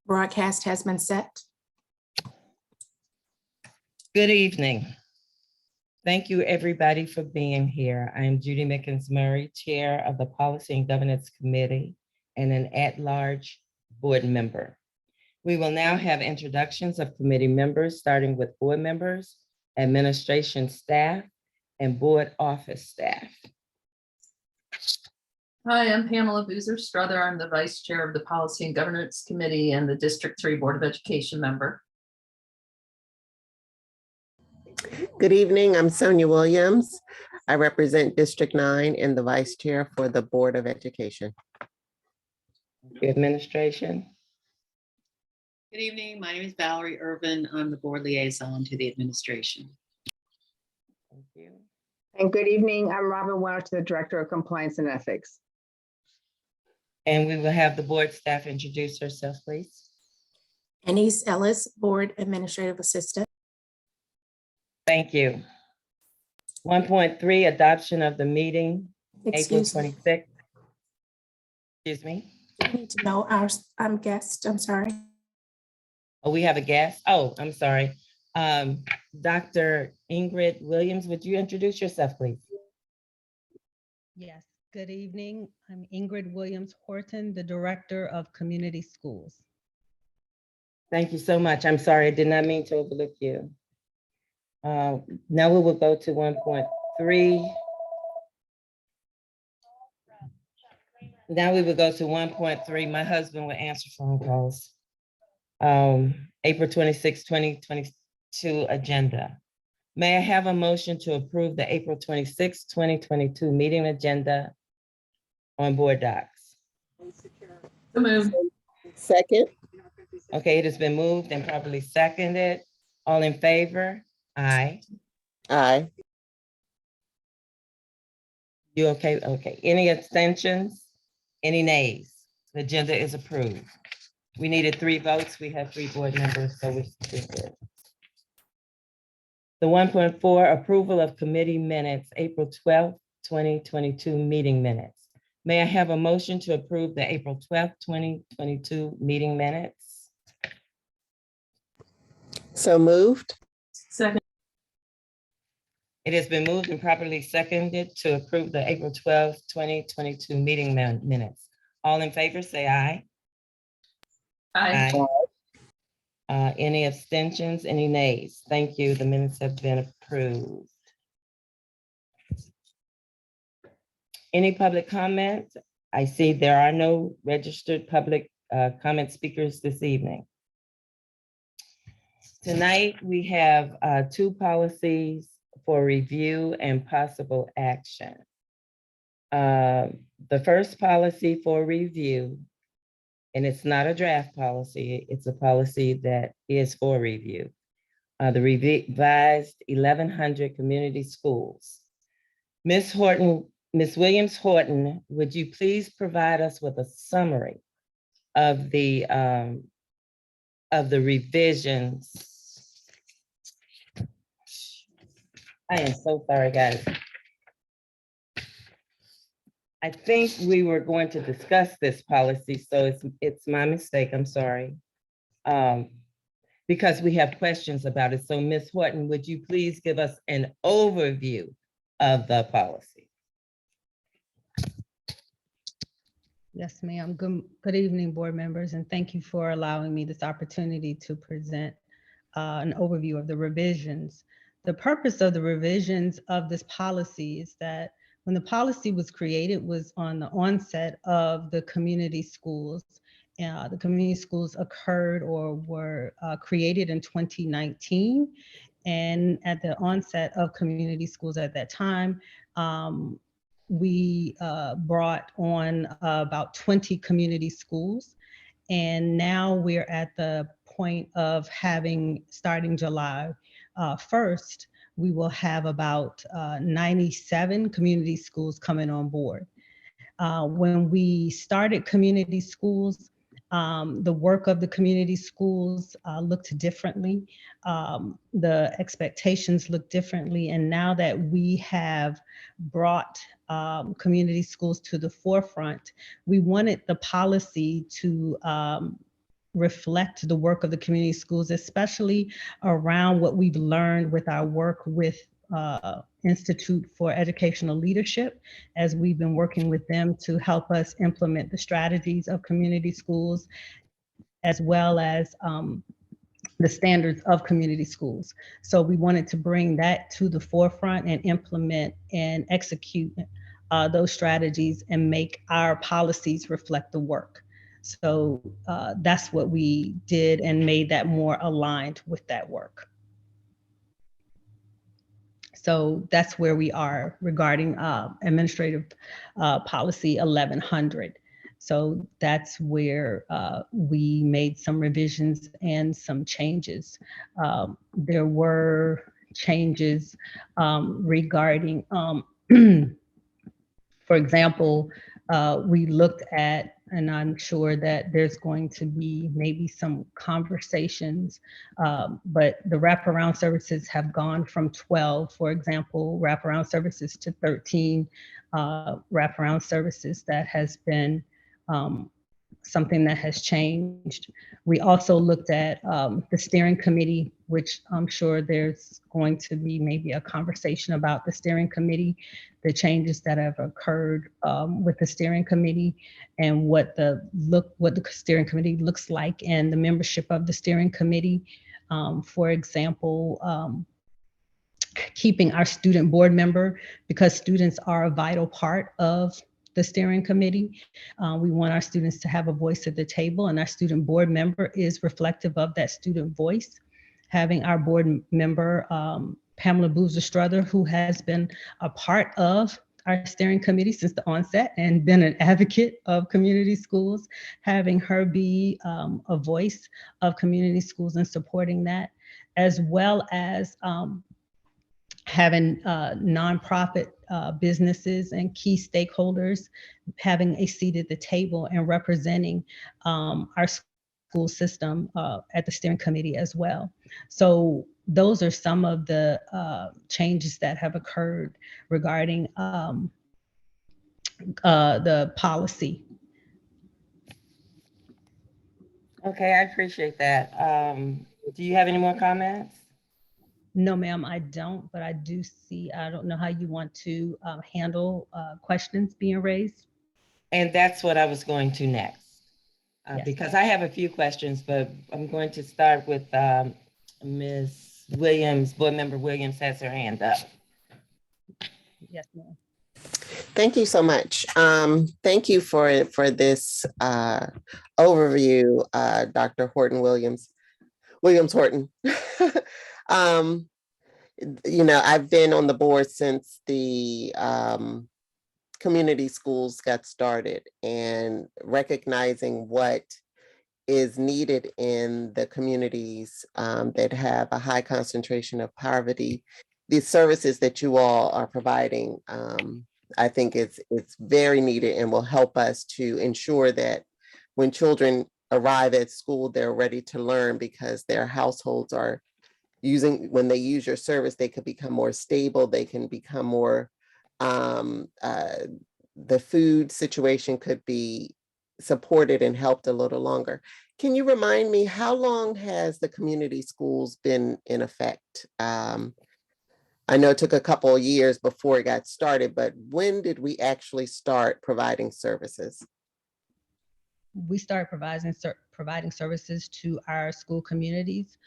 Broadcast has been set. Good evening. Thank you, everybody, for being here. I am Judy Mickens Murray, Chair of the Policy and Governance Committee and an at-large board member. We will now have introductions of committee members, starting with board members, administration staff, and board office staff. Hi, I'm Pamela Boozer Strother. I'm the Vice Chair of the Policy and Governance Committee and the District 3 Board of Education member. Good evening, I'm Sonia Williams. I represent District 9 and the Vice Chair for the Board of Education. Administration. Good evening, my name is Valerie Irvin. I'm the board liaison to the administration. Thank you. And good evening, I'm Robin Welch, the Director of Compliance and Ethics. And we will have the board staff introduce herself, please. Anise Ellis, Board Administrative Assistant. Thank you. 1.3, adoption of the meeting, April Excuse me, 26th. Excuse me. I need to know our guest. I'm sorry. Oh, we have a guest. Oh, I'm sorry. Dr. Ingrid Williams, would you introduce yourself, please? Yes, good evening. I'm Ingrid Williams Horton, the Director of Community Schools. Thank you so much. I'm sorry, I did not mean to overlook you. Now we will go to 1.3. Now we will go to 1.3. My husband will answer phone calls. April 26, 2022 agenda. May I have a motion to approve the April 26, 2022 meeting agenda on board docs? So moved. Second, Okay, it has been moved and properly seconded. All in favor? Aye. aye. You okay? Okay. Any abstentions? Any nays? The agenda is approved. We needed 3 votes. We have 3 board members, so we're good. The 1.4, approval of committee minutes, April 12th, 2022 meeting minutes. May I have a motion to approve the April 12th, 2022 meeting minutes? So moved, Second. It has been moved and properly seconded to approve the April 12th, 2022 meeting minutes. All in favor, say aye. Aye. Any abstentions, any nays? Thank you. The minutes have been approved. Any public comments? I see there are no registered public comment speakers this evening. Tonight, we have 2 policies for review and possible action. The first policy for review, and it's not a draft policy, it's a policy that is for review. The revised 1100 community schools. Ms. Williams Horton, would you please provide us with a summary of the revisions? I am so sorry, guys. I think we were going to discuss this policy, so it's my mistake, I'm sorry. Because we have questions about it. So Ms. Horton, would you please give us an overview of the policy? Yes, ma'am. Good evening, board members, and thank you for allowing me this opportunity to present an overview of the revisions. The purpose of the revisions of this policy is that when the policy was created was on the onset of the community schools. The community schools occurred or were created in 2019. And at the onset of community schools at that time, we brought on about 20 community schools. And now we're at the point of starting July 1st, we will have about 97 community schools coming on board. When we started community schools, the work of the community schools looked differently. The expectations looked differently. And now that we have brought community schools to the forefront, we wanted the policy to reflect the work of the community schools, especially around what we've learned with our work with Institute for Educational Leadership, as we've been working with them to help us implement the strategies of community schools, as well as the standards of community schools. So we wanted to bring that to the forefront and implement and execute those strategies and make our policies reflect the work. So that's what we did and made that more aligned with that work. So that's where we are regarding administrative policy 1100. So that's where we made some revisions and some changes. There were changes regarding, for example, we looked at, and I'm sure that there's going to be maybe some conversations, but the wraparound services have gone from 12, for example, wraparound services to 13 wraparound services. That has been something that has changed. We also looked at the steering committee, which I'm sure there's going to be maybe a conversation about the steering committee, the changes that have occurred with the steering committee, and what the steering committee looks like, and the membership of the steering committee. For example, keeping our student board member, because students are a vital part of the steering committee. We want our students to have a voice at the table, and our student board member is reflective of that student voice. Having our board member, Pamela Boozer-Strother, who has been a part of our steering committee since the onset and been an advocate of community schools, having her be a voice of community schools and supporting that, as well as having nonprofit businesses and key stakeholders having a seat at the table and representing our school system at the steering committee as well. So those are some of the changes that have occurred regarding the policy. Okay, I appreciate that. Do you have any more comments? No, ma'am, I don't, but I do see, I don't know how you want to handle questions being raised. And that's what I was going to next. Yes. Because I have a few questions, but I'm going to start with Ms. Williams. Board Member Williams has her hand up. Yes, ma'am. Thank you so much. Thank you for this overview, Dr. Horton Williams Horton. I've been on the board since the community schools got started, and recognizing what is needed in the communities that have a high concentration of poverty. These services that you all are providing, I think it's very needed and will help us to ensure that when children arrive at school, they're ready to learn, because their households are when they use your service, they could become more stable, they can become more, the food situation could be supported and helped a little longer. Can you remind me, how long has the community schools been in effect? I know it took a couple of years before it got started, but when did we actually start providing services? We started providing services to our school communities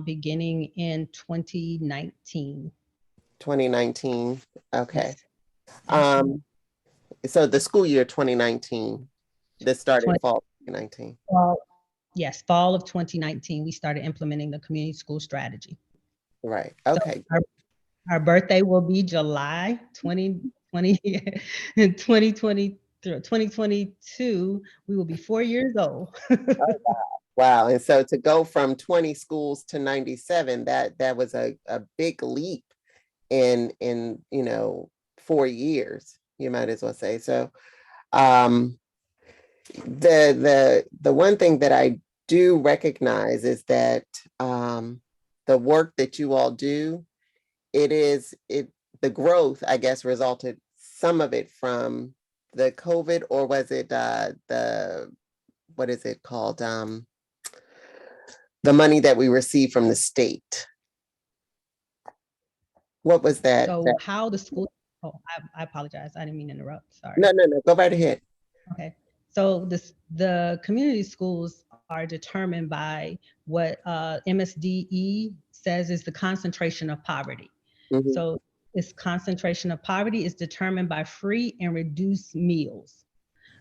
beginning in 2019. 2019, okay. Yes. So the school year 2019, this started fall 2019. Yes, fall of 2019, we started implementing the community school strategy. Right, okay. So our birthday will be July 2020, 2022, we will be 4 years old. Wow, and so to go from 20 schools to 97, that was a big leap in 4 years, you might as well say. So the one thing that I do recognize is that the work that you all do, the growth, I guess, resulted, some of it from the COVID, or was it what is it called? the money that we receive from the state. What was that? So how the school, I apologize. I didn't mean to interrupt. Sorry. No, go right ahead. Okay. So the community schools are determined by what MSDE says is the concentration of poverty. Mhm. So this concentration of poverty is determined by free and reduced meals.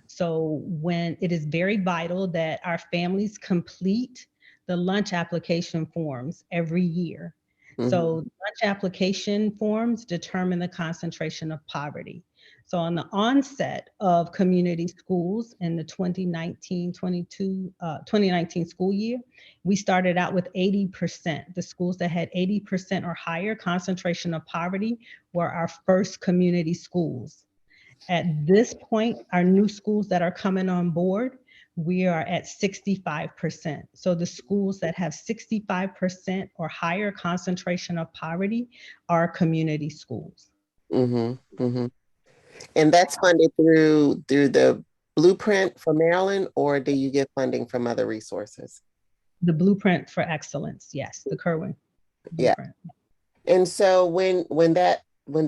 So when it is very vital that our families complete the lunch application forms every year. So lunch application forms determine the concentration of poverty. So on the onset of community schools in the 2019 school year, we started out with 80%. The schools that had 80% or higher concentration of poverty were our first community schools. At this point, our new schools that are coming on board, we are at 65%. So the schools that have 65% or higher concentration of poverty are community schools. And that's funded through the Blueprint for Maryland, or do you get funding from other resources? The Blueprint for Excellence, yes, the Kerwin. Yeah. Blueprint. And so when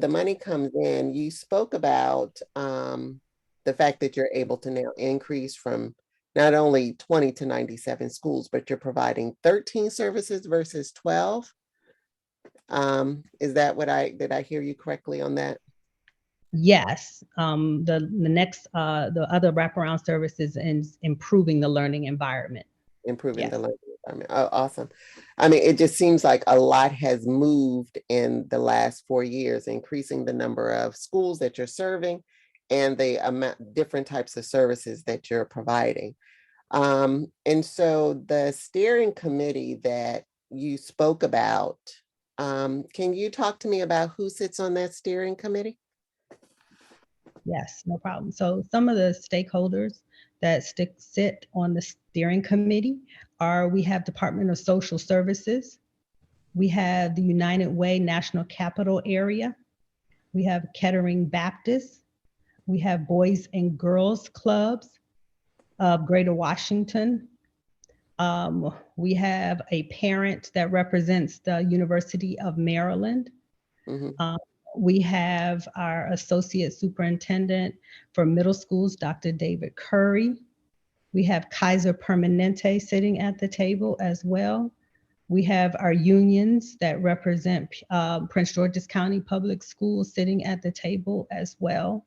the money comes in, you spoke about the fact that you're able to now increase from not only 20 to 97 schools, but you're providing 13 services versus 12. Is that did I hear you correctly on that? Yes, the other wraparound services is improving the learning environment. Improving Yes. the learning environment. Oh, awesome. I mean, it just seems like a lot has moved in the last 4 years, increasing the number of schools that you're serving and the different types of services that you're providing. And so the steering committee that you spoke about, can you talk to me about who sits on that steering committee? Yes, no problem. So some of the stakeholders that sit on the steering committee we have Department of Social Services, we have the United Way National Capital Area, we have Kettering Baptist, we have Boys and Girls Clubs of Greater Washington. We have a parent that represents the University of Maryland. We have our Associate Superintendent for Middle Schools, Dr. David Curry. We have Kaiser Permanente sitting at the table as well. We have our unions that represent Prince George's County Public Schools sitting at the table as well.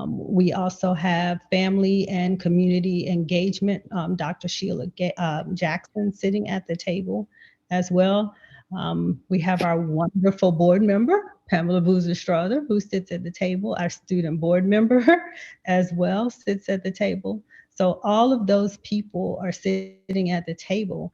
We also have family and community engagement, Dr. Sheila Jackson sitting at the table as well. We have our wonderful board member, Pamela Boozer Strother, who sits at the table. Our student board member as well sits at the table. So all of those people are sitting at the table,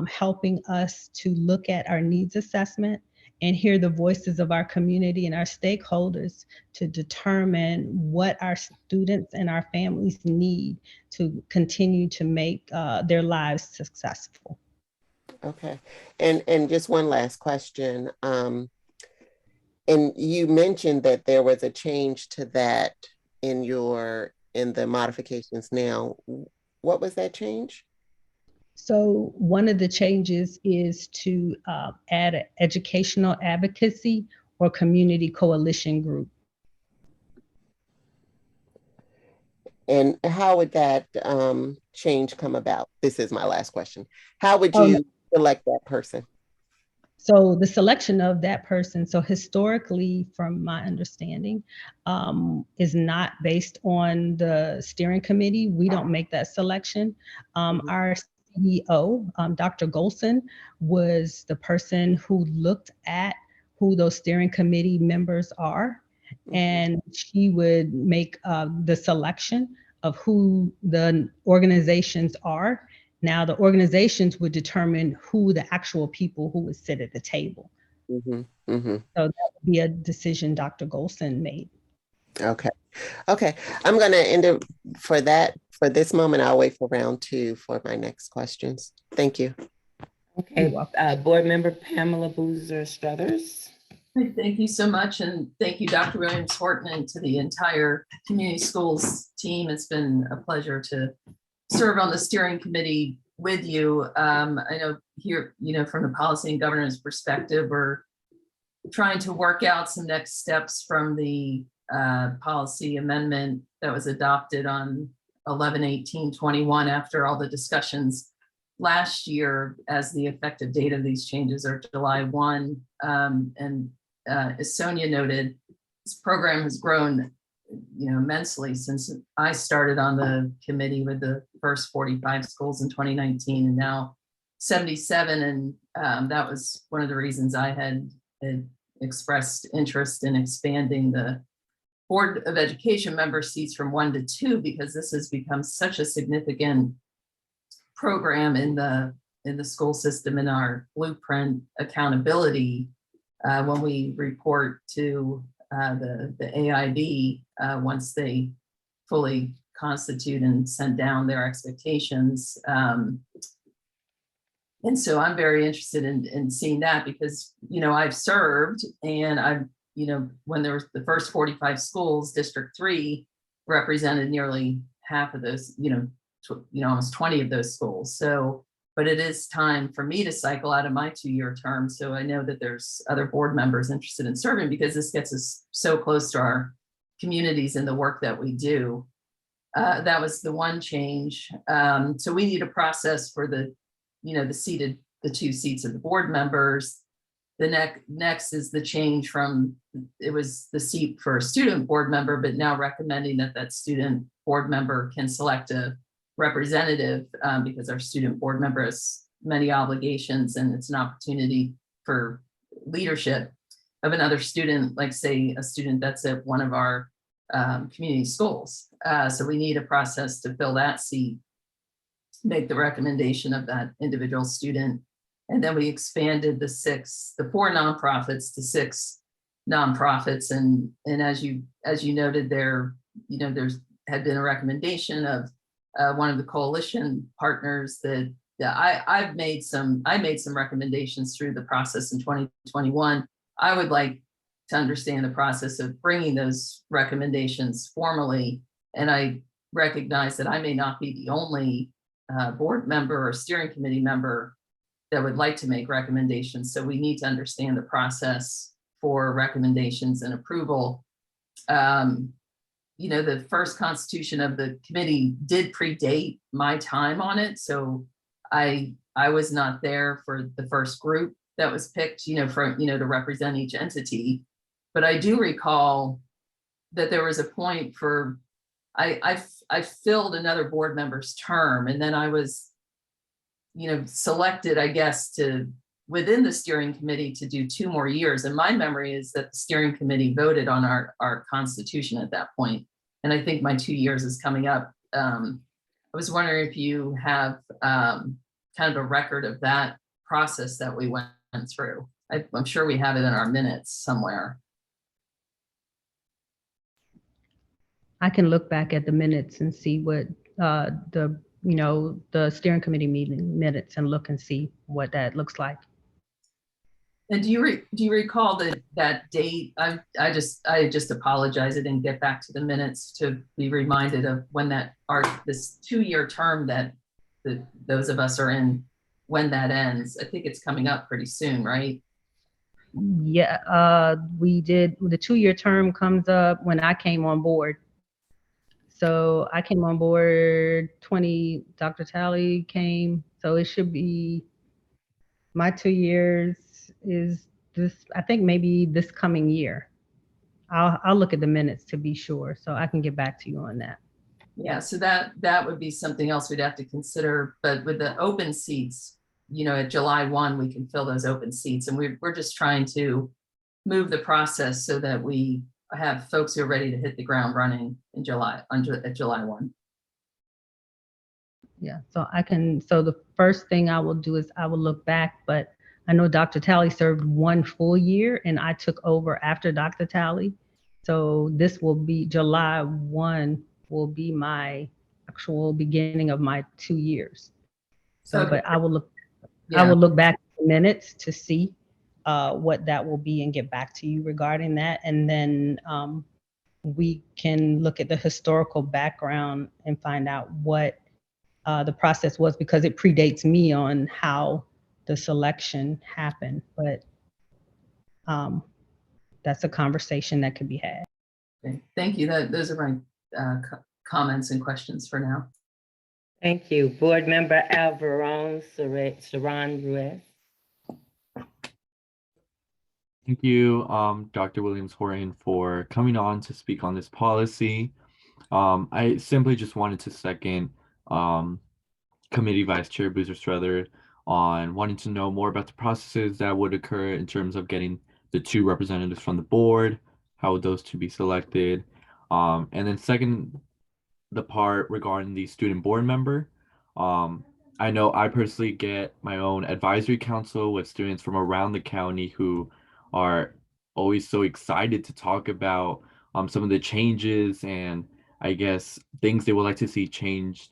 helping us to look at our needs assessment and hear the voices of our community and our stakeholders to determine what our students and our families need to continue to make their lives successful. Okay, and just one last question. And you mentioned that there was a change to that in the modifications now. What was that change? So one of the changes is to add an educational advocacy or community coalition group. And how would that change come about? This is my last question. How would you select that person? So the selection of that person, so historically, from my understanding, is not based on the steering committee. We don't make that selection. Our CEO, Dr. Golson, was the person who looked at who those steering committee members are, and she would make the selection of who the organizations are. Now, the organizations would determine who the actual people who would sit at the table. So that would be a decision Dr. Golson made. Okay. I'm going to end it for this moment. I'll wait for round 2 for my next questions. Thank you. Okay, board member Pamela Boozer Struthers. Thank you so much. And thank you, Dr. Williams Horton, and to the entire community schools team. It's been a pleasure to serve on the steering committee with you. I know here, from the policy and governance perspective, we're trying to work out some next steps from the policy amendment that was adopted on 11/18/21 after all the discussions last year, as the effective date of these changes are July 1. And as Sonia noted, this program has grown immensely since I started on the committee with the first 45 schools in 2019 and now 77. And that was one of the reasons I had expressed interest in expanding the Board of Education member seats from 1 to 2, because this has become such a significant program in the school system, in our blueprint accountability. When we report to the AIB, once they fully constitute and send down their expectations. And so I'm very interested in seeing that, because, I've served, and I've, when there was the first 45 schools, District 3 represented nearly half of those, almost 20 of those schools. So, but it is time for me to cycle out of my 2-year term. So I know that there's other board members interested in serving, because this gets us so close to our communities and the work that we do. That was the one change. So we need a process for the 2 seats of the board members. The next is the change from, it was the seat for a student board member, but now recommending that student board member can select a representative, because our student board member has many obligations, and it's an opportunity for leadership of another student, like say a student that's at one of our community schools. So we need a process to fill that seat, make the recommendation of that individual student. And then we expanded the 4 nonprofits to 6 nonprofits. And as you noted there, there's had been a recommendation of one of the coalition partners that I made some recommendations through the process in 2021. I would like to understand the process of bringing those recommendations formally. And I recognize that I may not be the only board member or steering committee member that would like to make recommendations. So we need to understand the process for recommendations and approval. The first constitution of the committee did predate my time on it. So I was not there for the first group that was picked, to represent each entity. But I do recall that there was a point for, I filled another board member's term, and then I was, selected, I guess, within the steering committee to do 2 more years. And my memory is that the steering committee voted on our constitution at that point. And I think my 2 years is coming up. I was wondering if you have kind of a record of that process that we went through. I'm sure we have it in our minutes somewhere. I can look back at the minutes and see what the steering committee meeting minutes, and look and see what that looks like. And do you recall that date? I just apologize. I didn't get back to the minutes to be reminded of when this 2-year term that those of us are in, when that ends. I think it's coming up pretty soon, right? Yeah, we did. The 2-year term comes up when I came on board. So I came on board Dr. Talley came. So it should be, my 2 years is this, I think maybe this coming year. I'll look at the minutes to be sure, so I can get back to you on that. Yeah, so that would be something else we'd have to consider. But with the open seats, at July 1, we can fill those open seats. And we're just trying to move the process so that we have folks who are ready to hit the ground running in July 1. Yeah, so the first thing I will do is I will look back, but I know Dr. Talley served 1 full year and I took over after Dr. Talley. So this will be July 1 will be my actual beginning of my 2 years. So, Okay. but I will look back at the minutes to see what that will be and get back to you regarding that. And then we can look at the historical background and find out what the process was, because it predates me on how the selection happened. But that's a conversation that could be had. Okay, thank you. Those are my comments and questions for now. Thank you. Board Member Alvarone Saran Ruiz. Thank you, Dr. Williams-Horton, for coming on to speak on this policy. I simply just wanted to second Committee Vice Chair Boozer Strother on wanting to know more about the processes that would occur in terms of getting the 2 representatives from the board, how would those 2 be selected? And then second, the part regarding the student board member. I know I personally get my own advisory council with students from around the county who are always so excited to talk about some of the changes and I guess things they would like to see changed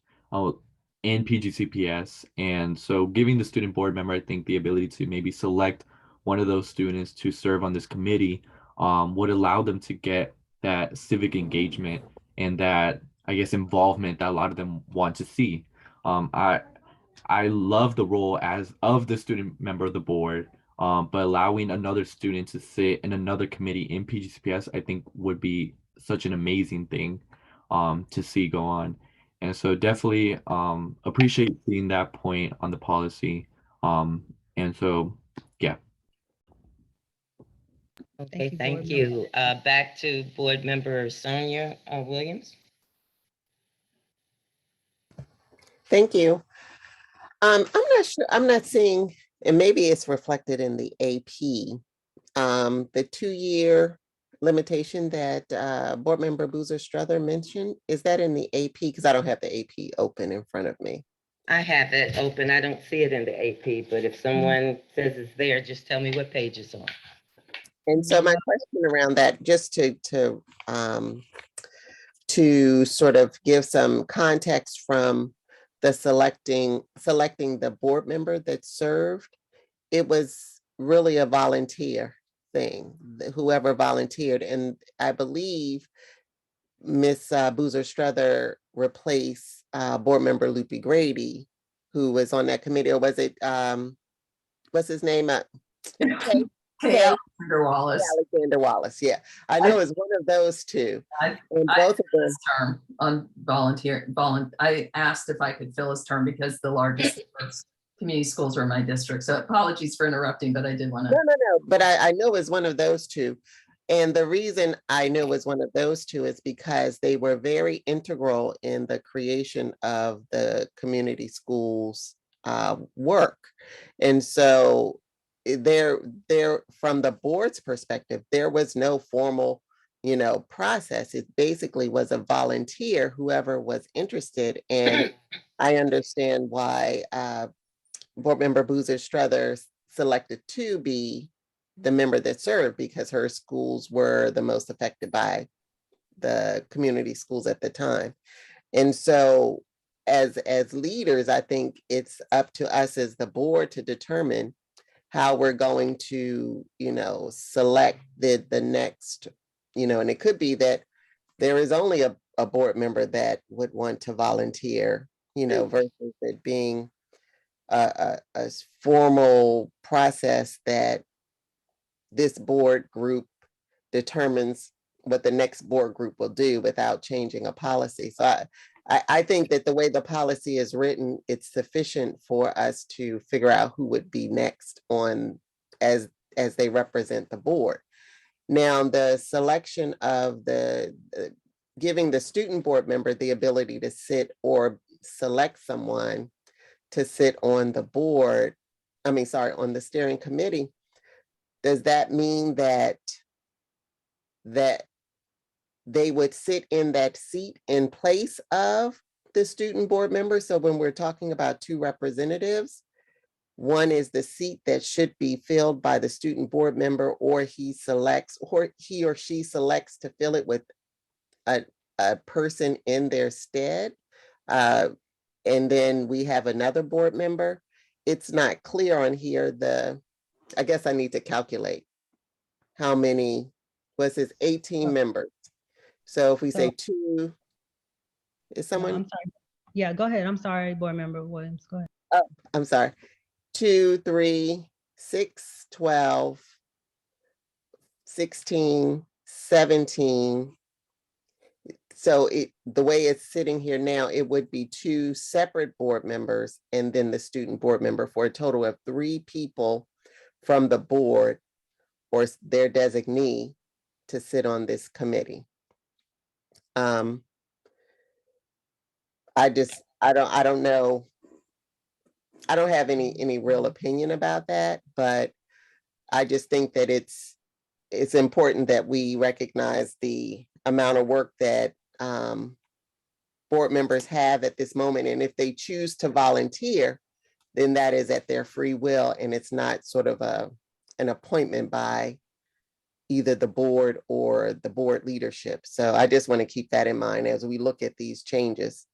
in PGCPS. And so giving the student board member, I think the ability to maybe select one of those students to serve on this committee would allow them to get that civic engagement and that, I guess, involvement that a lot of them want to see. I love the role as of the student member of the board, but allowing another student to sit in another committee in PGCPS, I think would be such an amazing thing to see go on. And so definitely appreciate seeing that point on the policy. And so, yeah. Okay, Board thank Member. you. Back to Board Member Sonia Williams. Thank you. I'm not sure, I'm not seeing, and maybe it's reflected in the AP, the 2-year limitation that Board Member Boozer Strother mentioned. Is that in the AP? Because I don't have the AP open in front of me. I have it open. I don't see it in the AP, but if someone says it's there, just tell me what page it's on. And so my question around that, just to sort of give some context from the selecting the board member that served, it was really a volunteer thing, whoever volunteered. And I believe Miss Boozer Strother replaced board member Loopy Grady, who was on that committee, or was it, what's his name? Hey, Alexander Wallace. Alexander Wallace, yeah. I know it's one of those 2. I And both of them. This term on I asked if I could fill his term because the largest community schools are in my district. So apologies for interrupting, but I did want to. No. But I know it's one of those 2. And the reason I know it was one of those 2 is because they were very integral in the creation of the community schools work. And so there from the board's perspective, there was no formal, process. It basically was a volunteer, whoever was interested. And I understand why Board Member Boozer Strother selected to be the member that served, because her schools were the most affected by the community schools at the time. And so as leaders, I think it's up to us as the board to determine how we're going to, select the next, and it could be that there is only a board member that would want to volunteer, versus it being a formal process that this board group determines what the next board group will do without changing a policy. So I think that the way the policy is written, it's sufficient for us to figure out who would be next on as they represent the board. Now, the selection of giving the student board member the ability to sit or select someone to sit on the board, on the steering committee, does that mean that they would sit in that seat in place of the student board member? So when we're talking about 2 representatives, one is the seat that should be filled by the student board member, or he or she selects to fill it with a person in their stead. And then we have another board member. It's not clear on here. I guess I need to calculate how many, was this 18 members? So if we say 2, is someone? I'm sorry. Yeah, go ahead. I'm sorry, Board Member Williams. Go ahead. I'm sorry, 2, 3, 6, 12, 16, 17. So the way it's sitting here now, it would be 2 separate board members and then the student board member for a total of 3 people from the board or their designee to sit on this committee. I don't know. I don't have any real opinion about that, but I just think that it's important that we recognize the amount of work that board members have at this moment. And if they choose to volunteer, then that is at their free will, and it's not sort of an appointment by either the board or the board leadership. So I just want to keep that in mind as we look at these changes.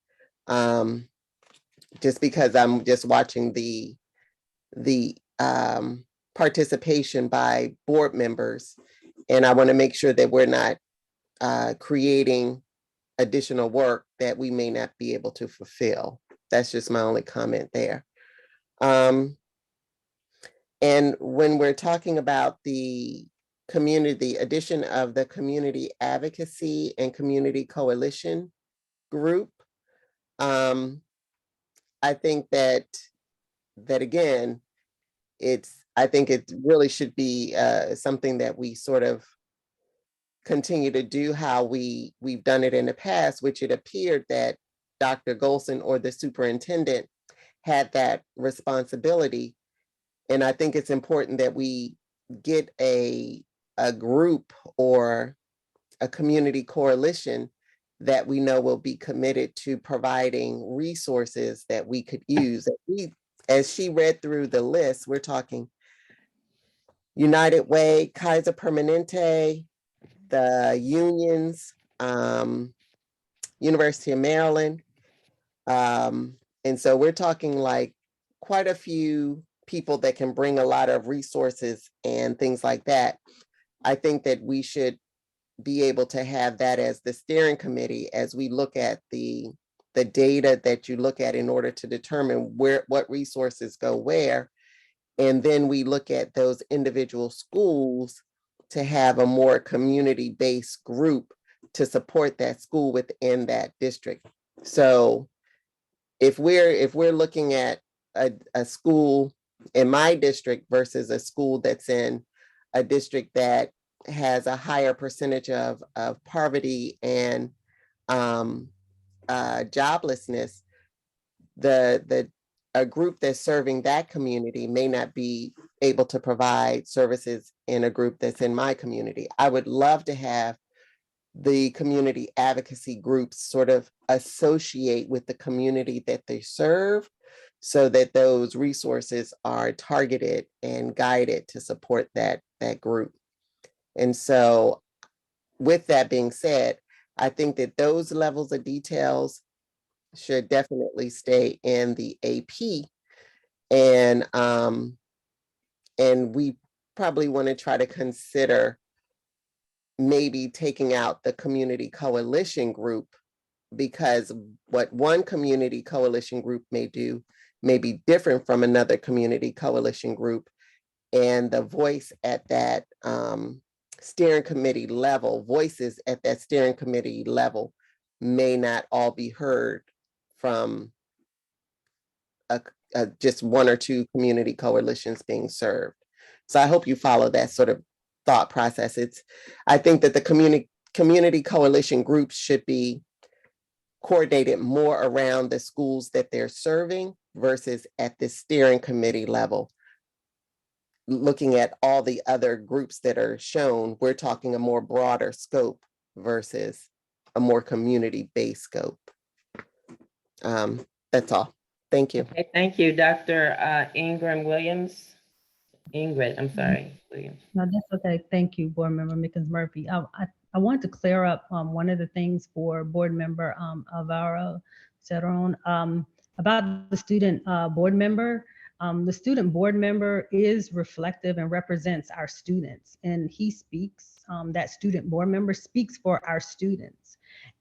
Just because I'm just watching the participation by board members, and I want to make sure that we're not creating additional work that we may not be able to fulfill. That's just my only comment there. And when we're talking about the community, addition of the community advocacy and community coalition group, I think that again, I think it really should be something that we sort of continue to do how we've done it in the past, which it appeared that Dr. Golson or the superintendent had that responsibility. And I think it's important that we get a group or a community coalition that we know will be committed to providing resources that we could use. As she read through the list, we're talking United Way, Kaiser Permanente, the unions, University of Maryland. And so we're talking like quite a few people that can bring a lot of resources and things like that. I think that we should be able to have that as the steering committee as we look at the data that you look at in order to determine what resources go where. And then we look at those individual schools to have a more community-based group to support that school within that district. So if we're looking at a school in my district versus a school that's in a district that has a higher percentage of poverty and joblessness, a group that's serving that community may not be able to provide services in a group that's in my community. I would love to have the community advocacy groups sort of associate with the community that they serve so that those resources are targeted and guided to support that group. And so with that being said, I think that those levels of details should definitely stay in the AP. And we probably want to try to consider maybe taking out the community coalition group, because what one community coalition group may do may be different from another community coalition group. And the voice at that steering committee level, voices at that steering committee level may not all be heard from just one or two community coalitions being served. So I hope you follow that sort of thought process. I think that the community coalition groups should be coordinated more around the schools that they're serving versus at the steering committee level. Looking at all the other groups that are shown, we're talking a more broader scope versus a more community-based scope. That's all. Thank you. Okay, thank you, Dr. Ingrid Williams. Williams. No, that's okay. Thank you, Board Member Mickens Murphy. I want to clear up one of the things for Board Member Alvaro Cerrone about the student board member. The student board member is reflective and represents our students, and he speaks, that student board member speaks for our students.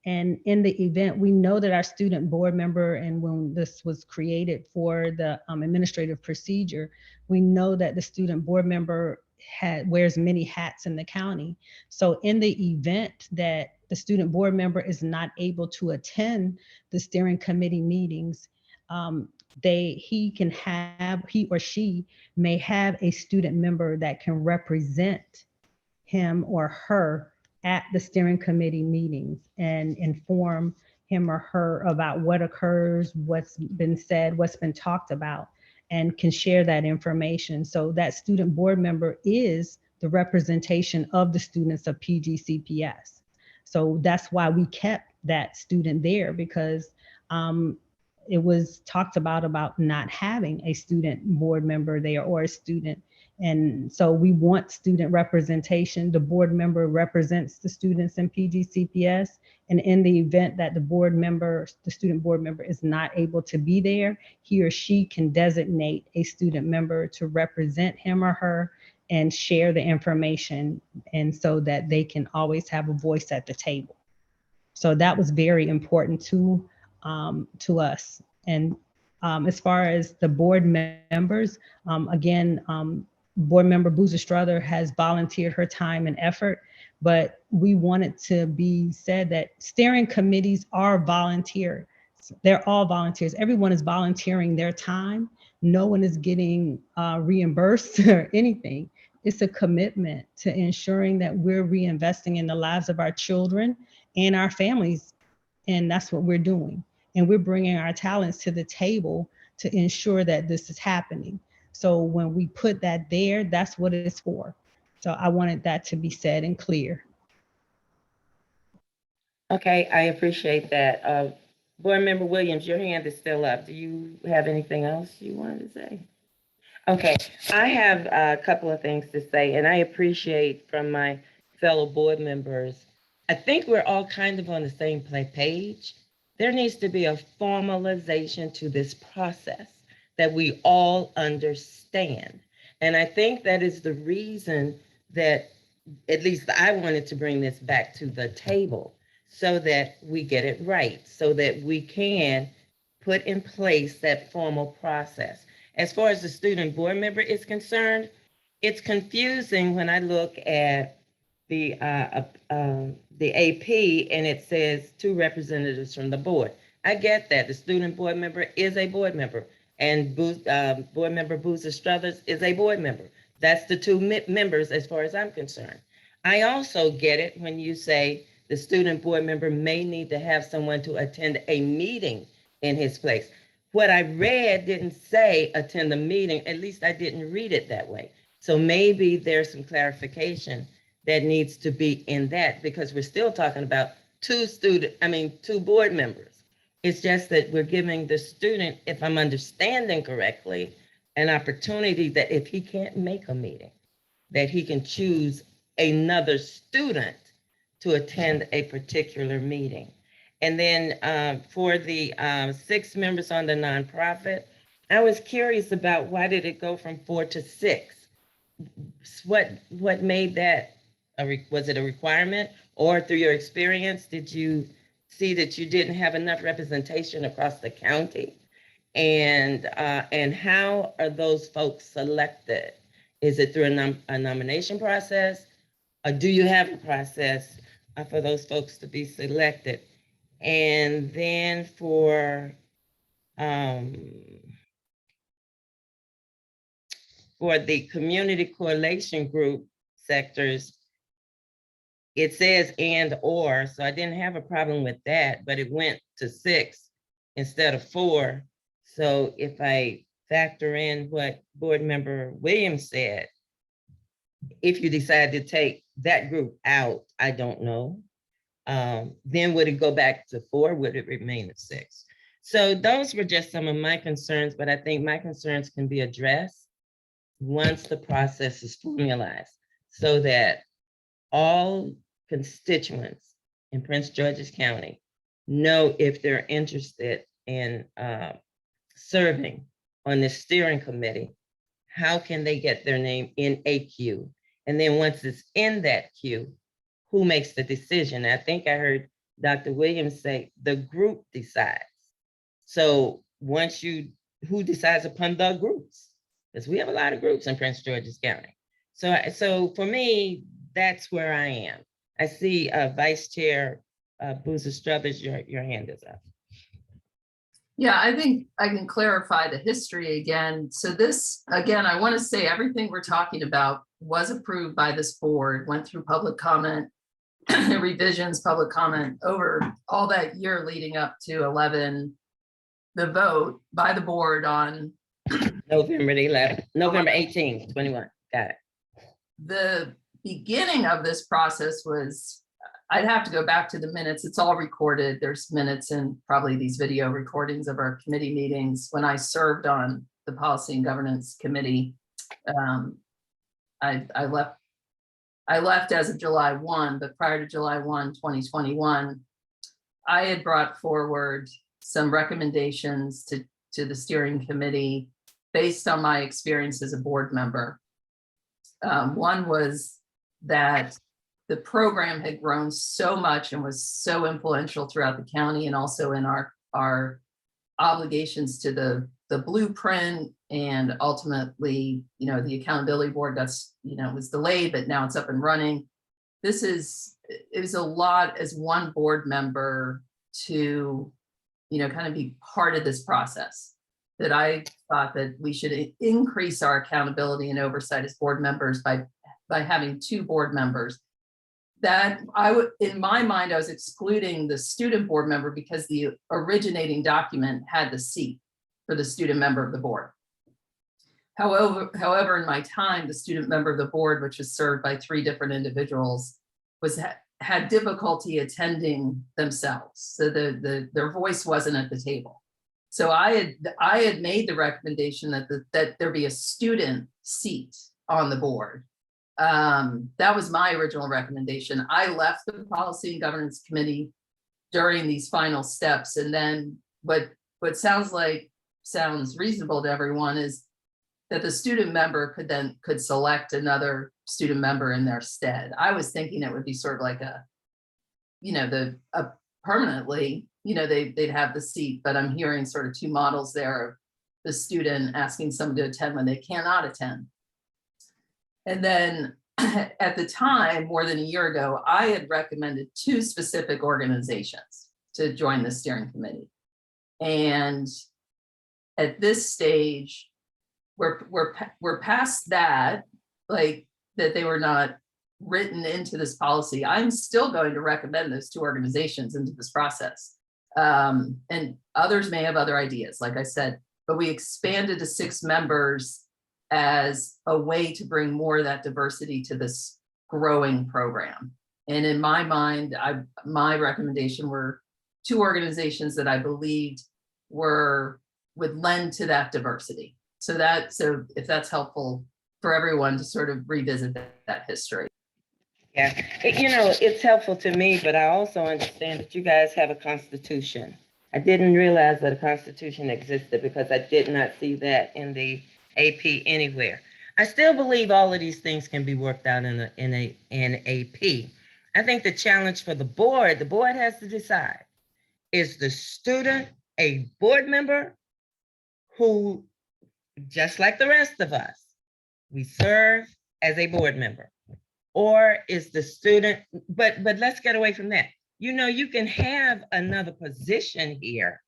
And in the event, we know that our student board member, and when this was created for the administrative procedure, we know that the student board member wears many hats in the county. So in the event that the student board member is not able to attend the steering committee meetings, he or she may have a student member that can represent him or her at the steering committee meetings and inform him or her about what occurs, what's been said, what's been talked about, and can share that information. So that student board member is the representation of the students of PGCPS. So that's why we kept that student there, because it was talked about not having a student board member there or a student. And so we want student representation. The board member represents the students in PGCPS. And in the event that the student board member is not able to be there, he or she can designate a student member to represent him or her and share the information, and so that they can always have a voice at the table. So that was very important to us. And as far as the board members, again, board member Boozer Strother has volunteered her time and effort, but we want it to be said that steering committees are volunteer. They're all volunteers. Everyone is volunteering their time. No one is getting reimbursed or anything. It's a commitment to ensuring that we're reinvesting in the lives of our children and our families. And that's what we're doing. And we're bringing our talents to the table to ensure that this is happening. So when we put that there, that's what it's for. So I wanted that to be said and clear. Okay, I appreciate that. Board Member Williams, your hand is still up. Do you have anything else you wanted to say? Okay, I have a couple of things to say, and I appreciate from my fellow board members. I think we're all kind of on the same page. There needs to be a formalization to this process that we all understand. And I think that is the reason that at least I wanted to bring this back to the table, so that we get it right, so that we can put in place that formal process. As far as the student board member is concerned, it's confusing when I look at the AP and it says 2 representatives from the board. I get that the student board member is a board member, and board member Boozer Struthers is a board member. That's the 2 members as far as I'm concerned. I also get it when you say the student board member may need to have someone to attend a meeting in his place. What I read didn't say attend the meeting, at least I didn't read it that way. So maybe there's some clarification that needs to be in that, because we're still talking about 2 board members. It's just that we're giving the student, if I'm understanding correctly, an opportunity that if he can't make a meeting, that he can choose another student to attend a particular meeting. And then for the 6 members on the nonprofit, I was curious about why did it go from 4 to 6? What made that, was it a requirement, or through your experience, did you see that you didn't have enough representation across the county? And how are those folks selected? Is it through a nomination process? Or do you have a process for those folks to be selected? And then for the community correlation group sectors, it says and or, so I didn't have a problem with that, but it went to 6 instead of 4. So if I factor in what board member Williams said, if you decide to take that group out, I don't know. Then would it go back to 4? Would it remain at 6? So those were just some of my concerns, but I think my concerns can be addressed once the process is formalized, so that all constituents in Prince George's County know if they're interested in serving on the steering committee, how can they get their name in a queue? And then once it's in that queue, who makes the decision? I think I heard Dr. Williams say the group decides. So who decides upon the groups? Because we have a lot of groups in Prince George's County. So for me, that's where I am. I see Vice Chair Boozer Struthers, your hand is up. Yeah, I think I can clarify the history again. So this, again, I want to say everything we're talking about was approved by this board, went through public comment, revisions, public comment over all that year leading up to 11, the vote by the board on November 11th, November 18th, 21. Got it. the beginning of this process was, I'd have to go back to the minutes. It's all recorded. There's minutes and probably these video recordings of our committee meetings. When I served on the Policy and Governance Committee, I left as of July 1, but prior to July 1, 2021, I had brought forward some recommendations to the steering committee based on my experience as a board member. One was that the program had grown so much and was so influential throughout the county and also in our obligations to the blueprint, and ultimately, the accountability board that's, was delayed, but now it's up and running. It was a lot as one board member to, kind of be part of this process, that I thought that we should increase our accountability and oversight as board members by having two board members. That in my mind, I was excluding the student board member because the originating document had the seat for the student member of the board. However, in my time, the student member of the board, which was served by 3 different individuals, had difficulty attending themselves. So their voice wasn't at the table. So I had made the recommendation that there be a student seat on the board. That was my original recommendation. I left the Policy and Governance Committee during these final steps. And then what sounds reasonable to everyone is that the student member could select another student member in their stead. I was thinking it would be sort of like permanently, they'd have the seat, but I'm hearing sort of 2 models there of the student asking someone to attend when they cannot attend. And then at the time, more than a year ago, I had recommended 2 specific organizations to join the steering committee. And at this stage, we're past that, like that they were not written into this policy. I'm still going to recommend those 2 organizations into this process. And others may have other ideas, like I said, but we expanded to 6 members as a way to bring more of that diversity to this growing program. And in my mind, my recommendation were 2 organizations that I believed would lend to that diversity. So if that's helpful for everyone to sort of revisit that history. Yeah, it's helpful to me, but I also understand that you guys have a constitution. I didn't realize that a constitution existed because I did not see that in the AP anywhere. I still believe all of these things can be worked out in AP. I think the challenge for the board has to decide, is the student a board member who, just like the rest of us, we serve as a board member? Or is the student, but let's get away from that. You can have another position here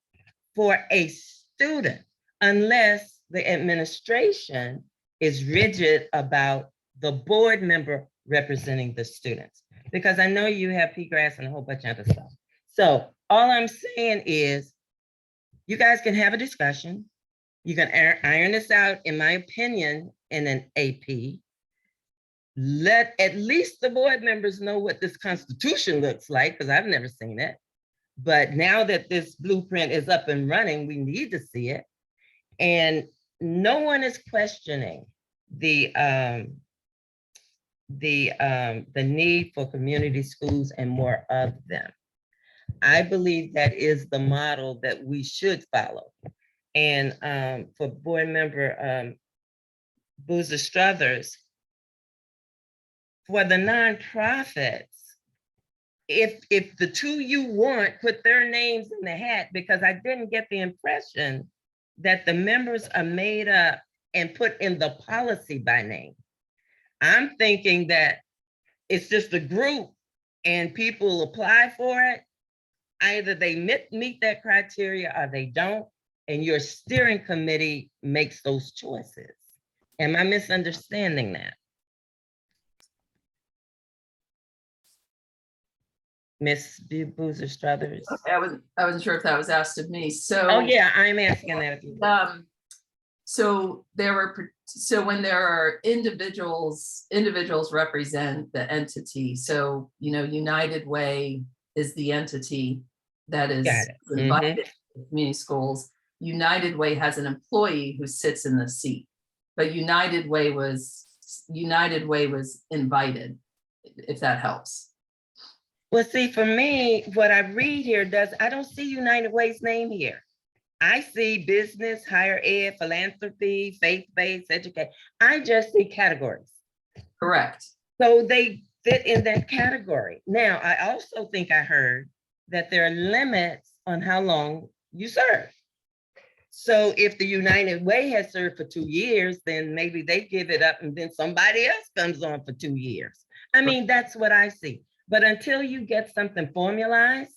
for a student unless the administration is rigid about the board member representing the students. Because I know you have PGRAS and a whole bunch of other stuff. So all I'm saying is you guys can have a discussion. You can iron this out, in my opinion, in an AP. Let at least the board members know what this constitution looks like, because I've never seen it. But now that this blueprint is up and running, we need to see it. And no one is questioning the need for community schools and more of them. I believe that is the model that we should follow. And for board member Boozer Struthers, for the nonprofits, if the two you want, put their names in the hat, because I didn't get the impression that the members are made up and put in the policy by name. I'm thinking that it's just a group and people apply for it. Either they meet that criteria or they don't, and your steering committee makes those choices. Am I misunderstanding that? Ms. Boozer Struthers? I wasn't sure if that was asked of me. So. Oh, yeah, I'm asking that of you. So when there are individuals represent the entity. So, United Way is the entity that is Got it. invited to community schools. United Way has an employee who sits in the seat, but United Way was invited, if that helps. Well, see, for me, what I read here I don't see United Way's name here. I see business, higher ed, philanthropy, faith-based, education. I just see categories. Correct. So they fit in that category. Now, I also think I heard that there are limits on how long you serve. So if the United Way has served for 2 years, then maybe they give it up and then somebody else comes on for 2 years. I mean, that's what I see. But until you get something formalized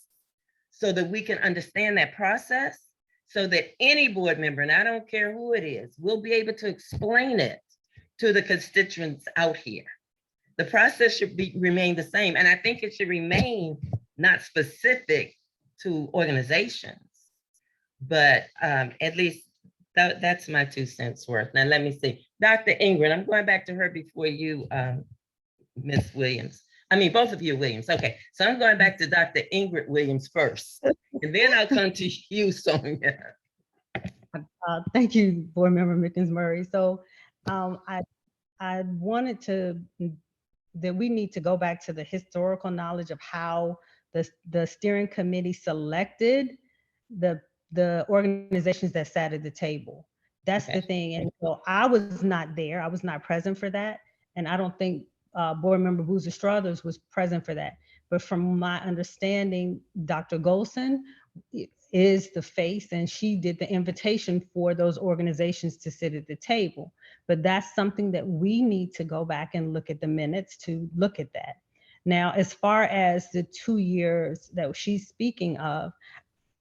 so that we can understand that process, so that any board member, and I don't care who it is, will be able to explain it to the constituents out here. The process should remain the same. And I think it should remain not specific to organizations, but at least that's my 2 cents worth. Now, let me see. Dr. Ingrid, I'm going back to her before you, Ms. Williams. I mean, both of you Williams. Okay, so I'm going back to Dr. Ingrid Williams first, and then I'll come to you, Sonia. Thank you, Board Member Mickens Murray. So I wanted that we need to go back to the historical knowledge of how the steering committee selected the organizations that sat at the table. That's the thing. And so I was not there. I was not present for that. And I don't think Board Member Boozer Struthers was present for that. But from my understanding, Dr. Golson is the face, and she did the invitation for those organizations to sit at the table. But that's something that we need to go back and look at the minutes to look at that. Now, as far as the 2 years that she's speaking of,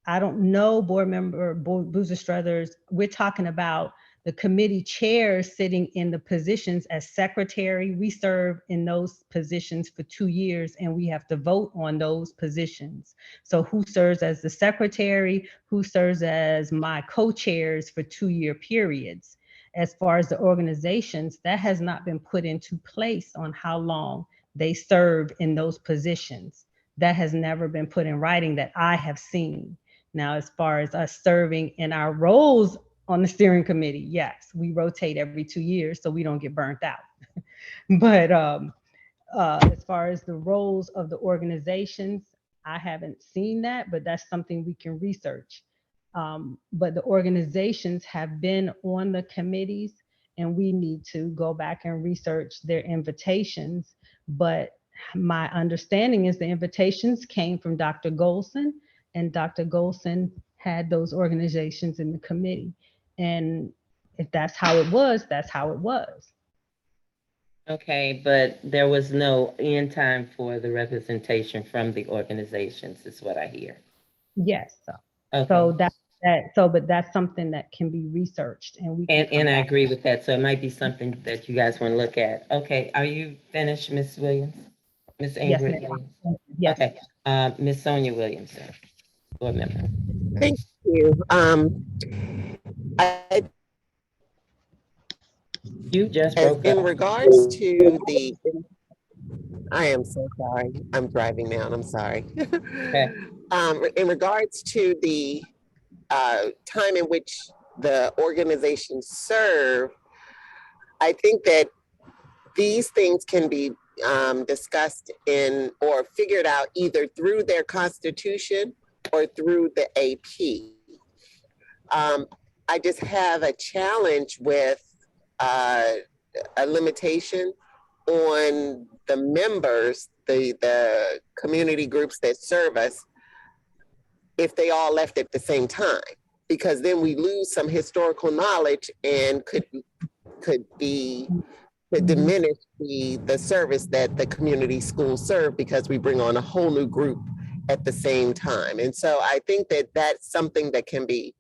I don't know, Board Member Boozer Struthers, we're talking about the committee chairs sitting in the positions as secretary. We serve in those positions for 2 years, and we have to vote on those positions. So who serves as the secretary, who serves as my co-chairs for 2-year periods. As far as the organizations, that has not been put into place on how long they serve in those positions. That has never been put in writing that I have seen. Now, as far as us serving in our roles on the steering committee, yes, we rotate every 2 years so we don't get burnt out. But as far as the roles of the organizations, I haven't seen that, but that's something we can research. But the organizations have been on the committees, and we need to go back and research their invitations. But my understanding is the invitations came from Dr. Golson, and Dr. Golson had those organizations in the committee. And if that's how it was, that's how it was. Okay, but there was no end time for the representation from the organizations, is what I hear. Yes. Okay. So but that's something that can be researched, and we can and I agree with that. So it might be something that you guys want to look at. Okay, are you finished, Ms. Williams? Ms. Ingrid? Yes, ma'am. Yes. Okay, Ms. Sonia Williamson, board member. Thank you. You just broke In up. regards to the, I am so sorry. I'm driving now, and I'm sorry. Okay. In regards to the time in which the organizations serve, I think that these things can be discussed in or figured out either through their constitution or through the AP. I just have a challenge with a limitation on the members the community groups that serve us if they all left at the same time, because then we lose some historical knowledge and could diminish the service that the community schools serve because we bring on a whole new group at the same time. And so I think that that's something that can be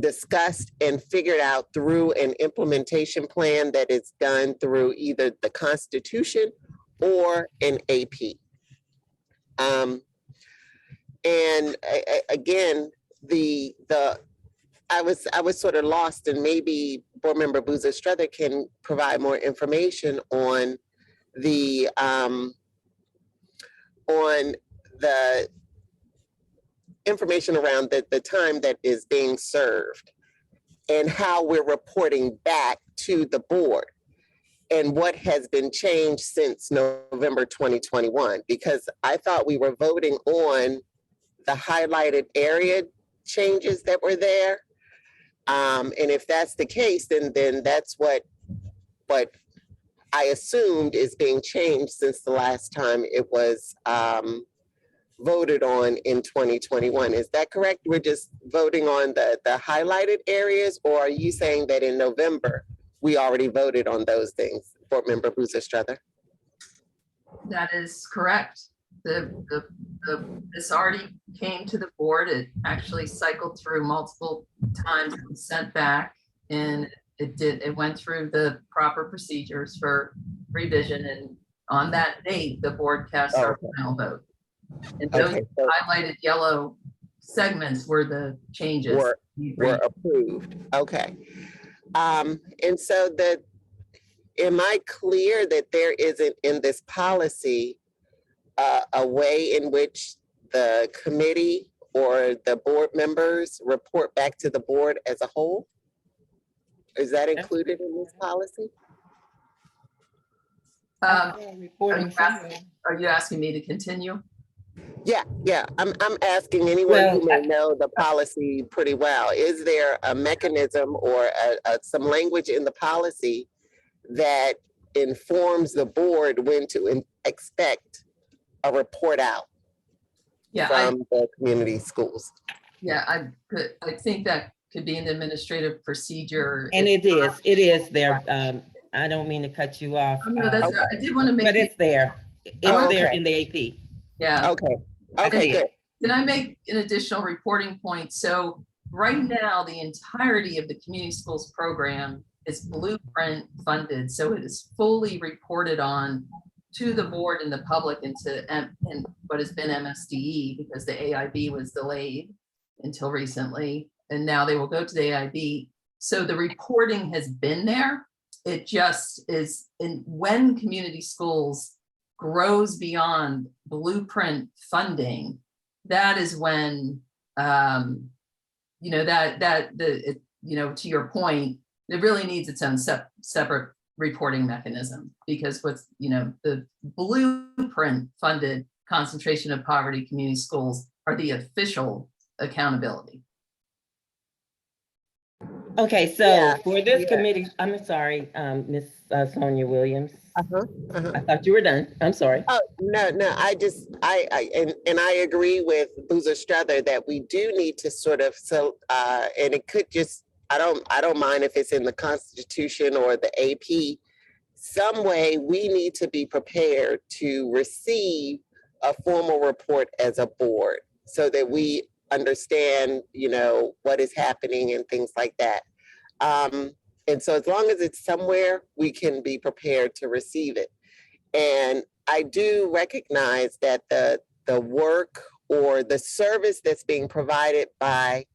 discussed and figured out through an implementation plan that is done through either the Constitution or an AP. Again, I was sort of lost, and maybe Board Member Boozer Struther can provide more information on the information around the time that is being served and how we're reporting back to the board and what has been changed since November 2021, because I thought we were voting on the highlighted area changes that were there. And if that's the case, then that's what I assumed is being changed since the last time it was voted on in 2021. Is that correct? We're just voting on the highlighted areas, or are you saying that in November we already voted on those things, Board Member Boozer Struther? That is correct. This already came to the board. It actually cycled through multiple times and sent back, and it went through the proper procedures for revision. And on that date, the board cast our final vote. And those Okay, so highlighted yellow segments were the changes. were approved. Okay. And so am I clear that there isn't in this policy a way in which the committee or the board members report back to the board as a whole? Is that included in this policy? Reporting somewhere. Are you asking me to continue? Yeah. I'm asking anyone Well, who may know the policy pretty well. Is there a mechanism or some language in the policy that informs the board when to expect a report out Yeah, from the community schools? I think that could be an administrative procedure. And it is there. I don't mean to cut you off. No, that's, I did want to make. But it's there. It's Oh, there okay. in the AP. Yeah. Okay, good. Can I make an additional reporting point? So right now, the entirety of the community schools program is blueprint funded. So it is fully reported on to the board and the public and what has been MSDE, because the AIB was delayed until recently. And now they will go to the AIB. So the reporting has been there. It just is when community schools grows beyond blueprint funding, that is when, to your point, it really needs its own separate reporting mechanism, because what's, the blueprint funded concentration of poverty community schools are the official accountability. Okay, so Yeah, for this committee, I'm sorry, Miss Sonia Williams. I thought you were done. I'm sorry. Oh, no, I agree with Boozer Struther that we do need to sort of, and it could just, I don't mind if it's in the Constitution or the AP, some way we need to be prepared to receive a formal report as a board so that we understand, what is happening and things like that. And so as long as it's somewhere, we can be prepared to receive it. And I do recognize that the work or the service that's being provided by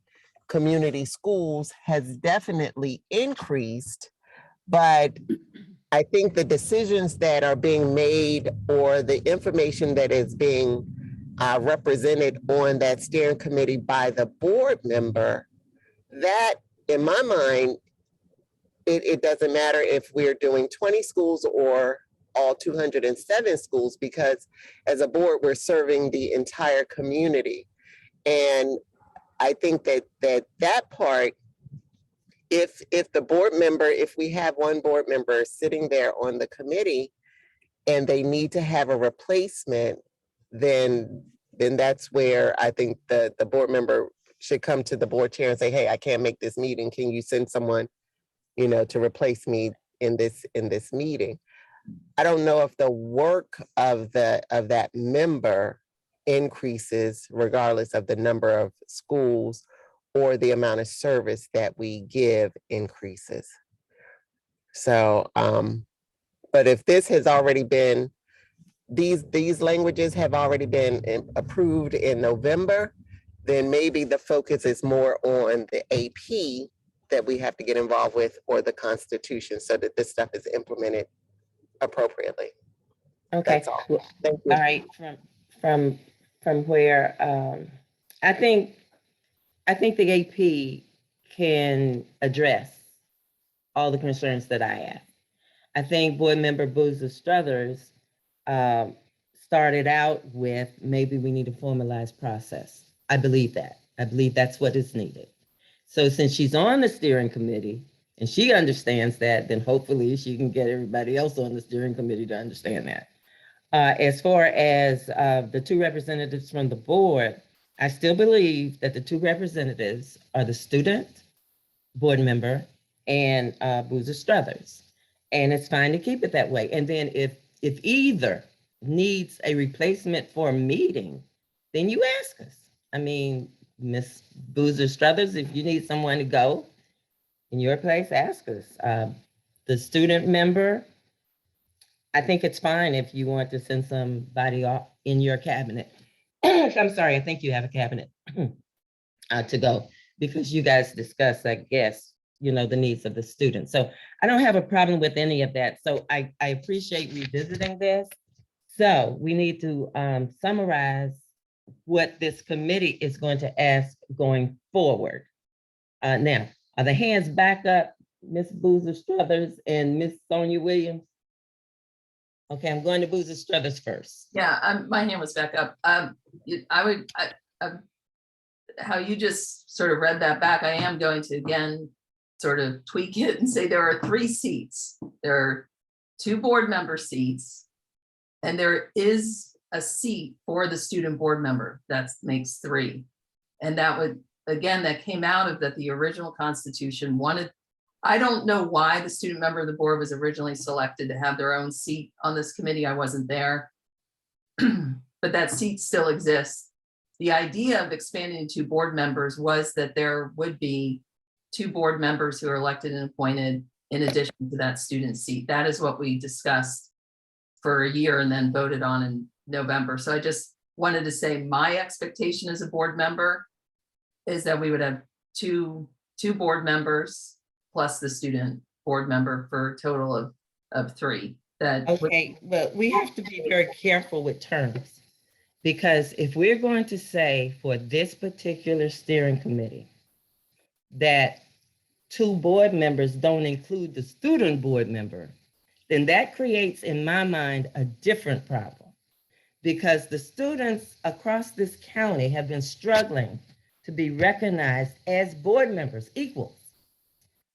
community schools has definitely increased, but I think the decisions that are being made or the information that is being represented on that steering committee by the board member, that in my mind, it doesn't matter if we're doing 20 schools or all 207 schools, because as a board, we're serving the entire community. And I think that part, if the board member, if we have one board member sitting there on the committee and they need to have a replacement, then that's where I think the board member should come to the board chair and say, hey, I can't make this meeting. Can you send someone, to replace me in this meeting? I don't know if the work of that member increases regardless of the number of schools or the amount of service that we give increases. So, but if this has already been, these languages have already been approved in November, then maybe the focus is more on the AP that we have to get involved with, or the Constitution, so that this stuff is implemented appropriately. Okay, That's all. well, Thank you. all right, from where, I think the AP can address all the concerns that I have. I think Board Member Boozer Struthers started out with, maybe we need a formalized process. I believe that. I believe that's what is needed. So since she's on the steering committee and she understands that, then hopefully she can get everybody else on the steering committee to understand that. As far as the two representatives from the board, I still believe that the two representatives are the student board member and Boozer Struthers. And it's fine to keep it that way. And then if either needs a replacement for a meeting, then you ask us. I mean, Miss Boozer Struthers, if you need someone to go in your place, ask us. The student member, I think it's fine if you want to send somebody off in your cabinet. I'm sorry, I think you have a cabinet to go, because you guys discuss, I guess, the needs of the students. So I don't have a problem with any of that. So I appreciate revisiting this. So we need to summarize what this committee is going to ask going forward. Now, are the hands back up, Ms. Boozer Struthers and Ms. Sonia Williams? Okay, I'm going to Boozer Struthers first. Yeah, my hand was back up. How you just sort of read that back, I am going to again sort of tweak it and say there are 3 seats. There are 2 board member seats, and there is a seat for the student board member. That makes 3. And that would, again, that came out of that the original Constitution wanted, I don't know why the student member of the board was originally selected to have their own seat on this committee. I wasn't there, but that seat still exists. The idea of expanding to 2 board members was that there would be 2 board members who are elected and appointed in addition to that student seat. That is what we discussed for a year and then voted on in November. So I just wanted to say my expectation as a board member is that we would have two board members plus the student board member for a total of 3. That Okay, but we have to be very careful with terms, because if we're going to say for this particular steering committee that 2 board members don't include the student board member, then that creates, in my mind, a different problem, because the students across this county have been struggling to be recognized as board members, equals.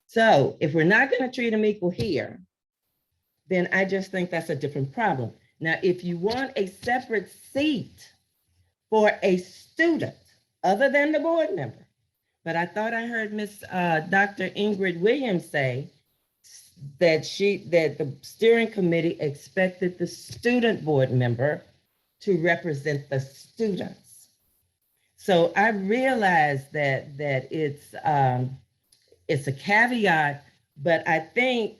So if we're not going to treat them equal here, then I just think that's a different problem. Now, if you want a separate seat for a student other than the board member, but I thought I heard Miss Dr. Ingrid Williams say that the steering committee expected the student board member to represent the students. So I realize that it's a caveat, but I think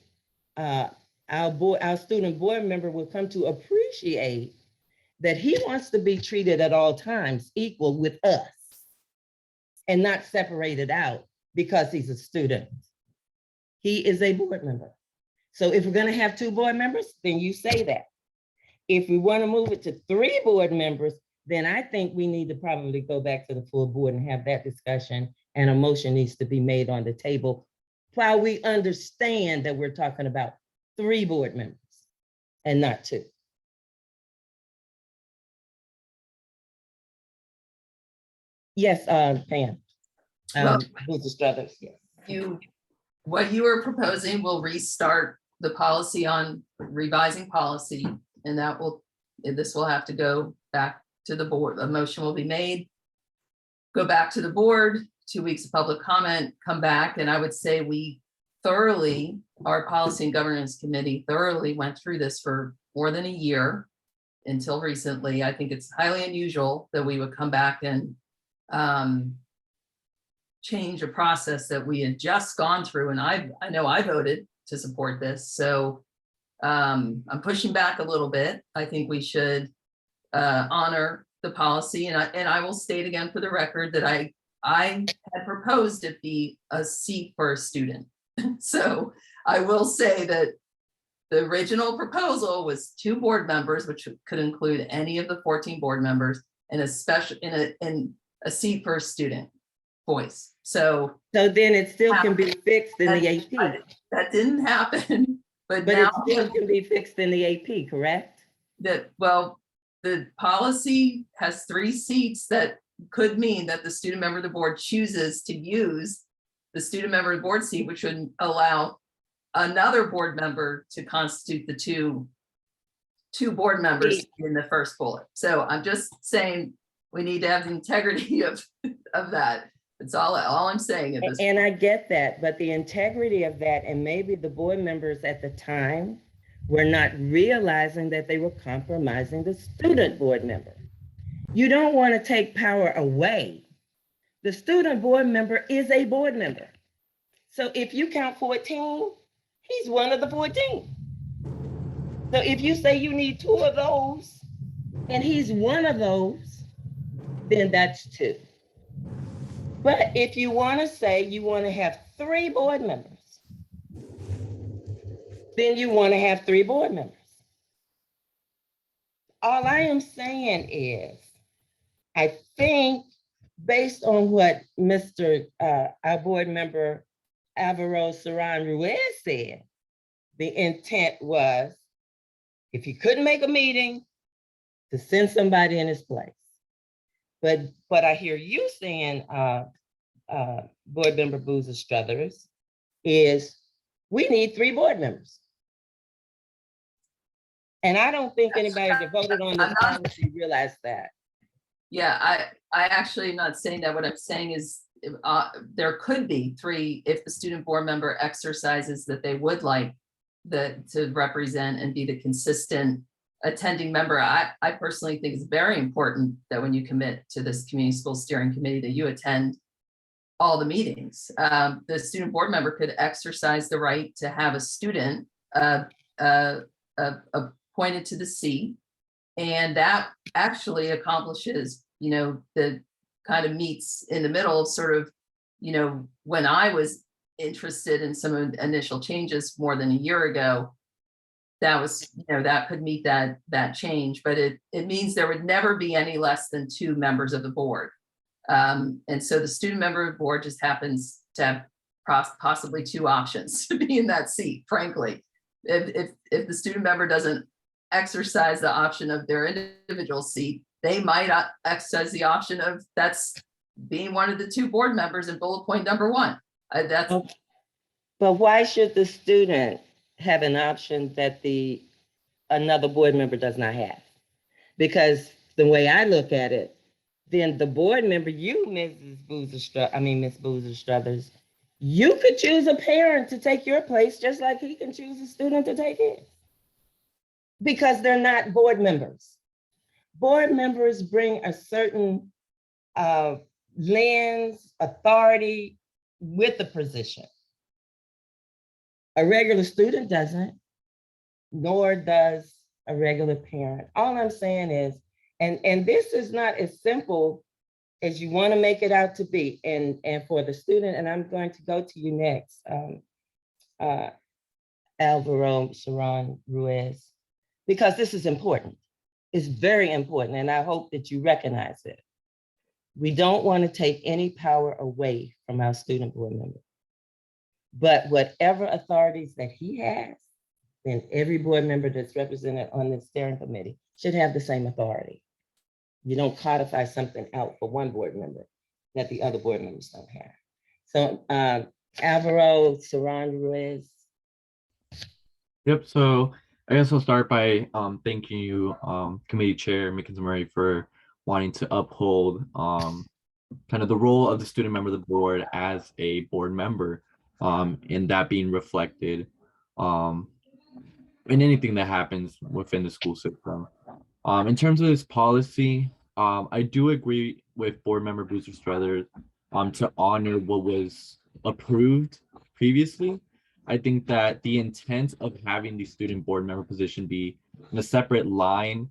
our student board member will come to appreciate that he wants to be treated at all times equal with us and not separated out because he's a student. He is a board member. So if we're going to have 2 board members, then you say that. If we want to move it to 3 board members, then I think we need to probably go back to the full board and have that discussion, and a motion needs to be made on the table while we understand that we're talking about 3 board members and not 2. Yes, Pam. Well, Boozer Struthers, yes. What you are proposing will restart the policy on revising policy and this will have to go back to the board. A motion will be made, go back to the board, 2 weeks of public comment, come back, and I would say our Policy and Governance Committee thoroughly went through this for more than a year until recently. I think it's highly unusual that we would come back and change a process that we had just gone through. And I know I voted to support this. So I'm pushing back a little bit. I think we should honor the policy. And I will state again for the record that I had proposed it be a seat for a student. So I will say that the original proposal was 2 board members, which could include any of the 14 board members, and a special in a seat for a student voice. So then it still can be fixed in the AP, that didn't happen, but but it now still can be fixed in the AP, correct? the policy has 3 seats that could mean that the student member of the board chooses to use the student member of the board seat, which would allow another board member to constitute the two board members in the first bullet. So I'm just saying we need to have the integrity of that. It's all I'm saying at this And I get that, but the integrity of that, and maybe the board members at the time were not realizing that they were compromising the student board member. You don't want to take power away. The student board member is a board member. So if you count 14, he's one of the 14. So if you say you need 2 of those, and he's one of those, then that's 2. But if you want to say you want to have 3 board members, then you want to have 3 board members. All I am saying is, I think based on what our board member Alvaro Saran Ruiz said, the intent was, if you couldn't make a meeting, to send somebody in his place. But I hear you saying, board member Boozer Struthers, is we need 3 board members. And I don't think anybody that voted on this policy realized that. Yeah, I actually am not saying that. What I'm saying is there could be 3 if the student board member exercises that they would like to represent and be the consistent attending member. I personally think it's very important that when you commit to this community school steering committee that you attend all the meetings. The student board member could exercise the right to have a student appointed to the seat. And that actually accomplishes, the kind of meets in the middle of sort of, when I was interested in some initial changes more than a year ago, that was, that could meet that change, but it means there would never be any less than 2 members of the board. And so the student member of the board just happens to have possibly 2 options to be in that seat, frankly. If the student member doesn't exercise the option of their individual seat, they might exercise the option of that's being one of the 2 board members in bullet point number 1. But why should the student have an option that another board member does not have? Because the way I look at it, then the board member, Ms. Boozer Struthers, you could choose a parent to take your place just like he can choose a student to take his. Because they're not board members. Board members bring a certain lens, authority with the position. A regular student doesn't, nor does a regular parent. All I'm saying is, and this is not as simple as you want to make it out to be. And for the student, and I'm going to go to you next, Alvaro Saran Ruiz, because this is important. It's very important, and I hope that you recognize it. We don't want to take any power away from our student board member. But whatever authorities that he has, then every board member that's represented on the steering committee should have the same authority. You don't codify something out for one board member that the other board members don't have. So Alvaro Saran Ruiz. Yep, so I guess I'll start by thanking you, Committee Chair Mickens Murray, for wanting to uphold kind of the role of the student member of the board as a board member, and that being reflected in anything that happens within the school system. In terms of this policy, I do agree with Board Member Booster Struthers to honor what was approved previously. I think that the intent of having the student board member position be in a separate line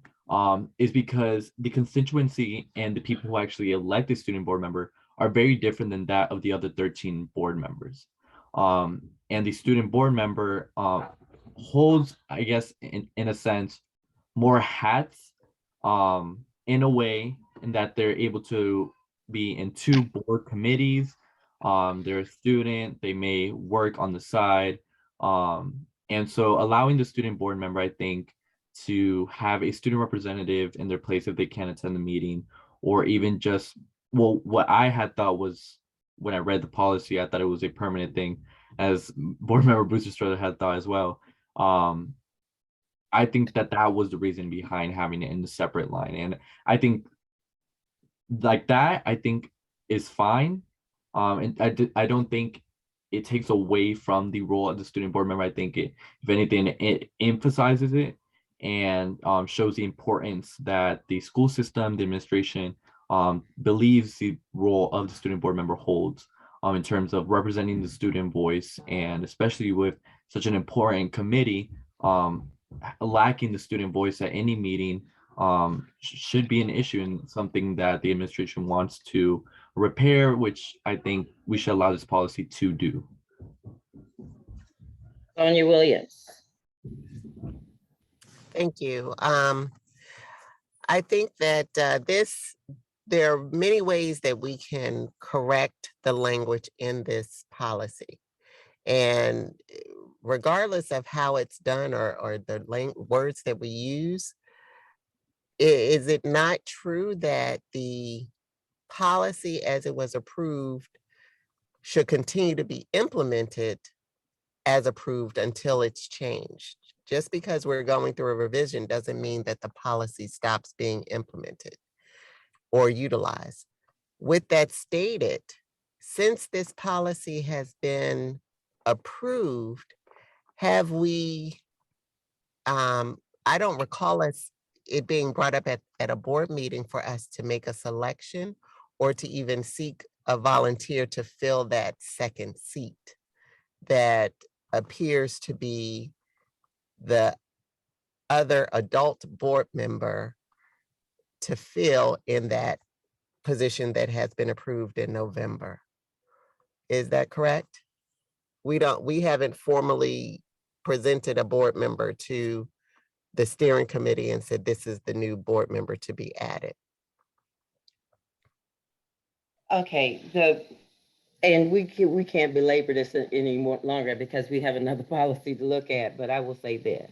is because the constituency and the people who actually elect the student board member are very different than that of the other 13 board members. And the student board member holds, I guess, in a sense, more hats in a way, in that they're able to be in 2 board committees. They're a student, they may work on the side. And so allowing the student board member, I think, to have a student representative in their place if they can't attend the meeting, or even just, well, what I had thought was, when I read the policy, I thought it was a permanent thing, as board member Booster Strother had thought as well. I think that that was the reason behind having it in the separate line. And I think like that, I think is fine. And I don't think it takes away from the role of the student board member. I think it, if anything, it emphasizes it and shows the importance that the school system, the administration believes the role of the student board member holds in terms of representing the student voice, and especially with such an important committee, lacking the student voice at any meeting should be an issue, and something that the administration wants to repair, which I think we should allow this policy to do. Sonia Williams. Thank you. I think that there are many ways that we can correct the language in this policy. And regardless of how it's done or the words that we use, is it not true that the policy as it was approved should continue to be implemented as approved until it's changed? Just because we're going through a revision doesn't mean that the policy stops being implemented or utilized. With that stated, since this policy has been approved, have we, I don't recall it being brought up at a board meeting for us to make a selection or to even seek a volunteer to fill that second seat that appears to be the other adult board member to fill in that position that has been approved in November. Is that correct? We haven't formally presented a board member to the steering committee and said, this is the new board member to be added. Okay, and we can't belabor this any more longer because we have another policy to look at, but I will say this.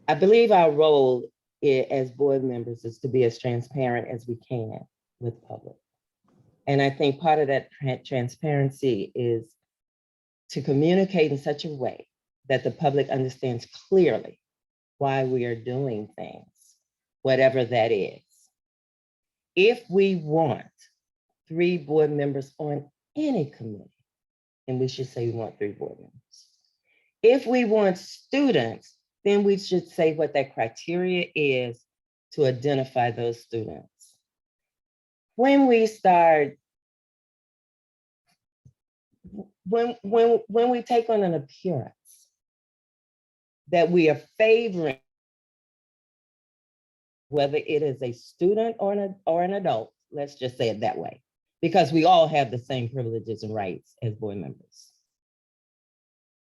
I believe our role as board members is to be as transparent as we can with public. And I think part of that transparency is to communicate in such a way that the public understands clearly why we are doing things, whatever that is. If we want 3 board members on any committee, then we should say we want 3 board members. If we want students, then we should say what that criteria is to identify those students. When we start, when we take on an appearance that we are favoring, whether it is a student or an adult, let's just say it that way, because we all have the same privileges and rights as board members,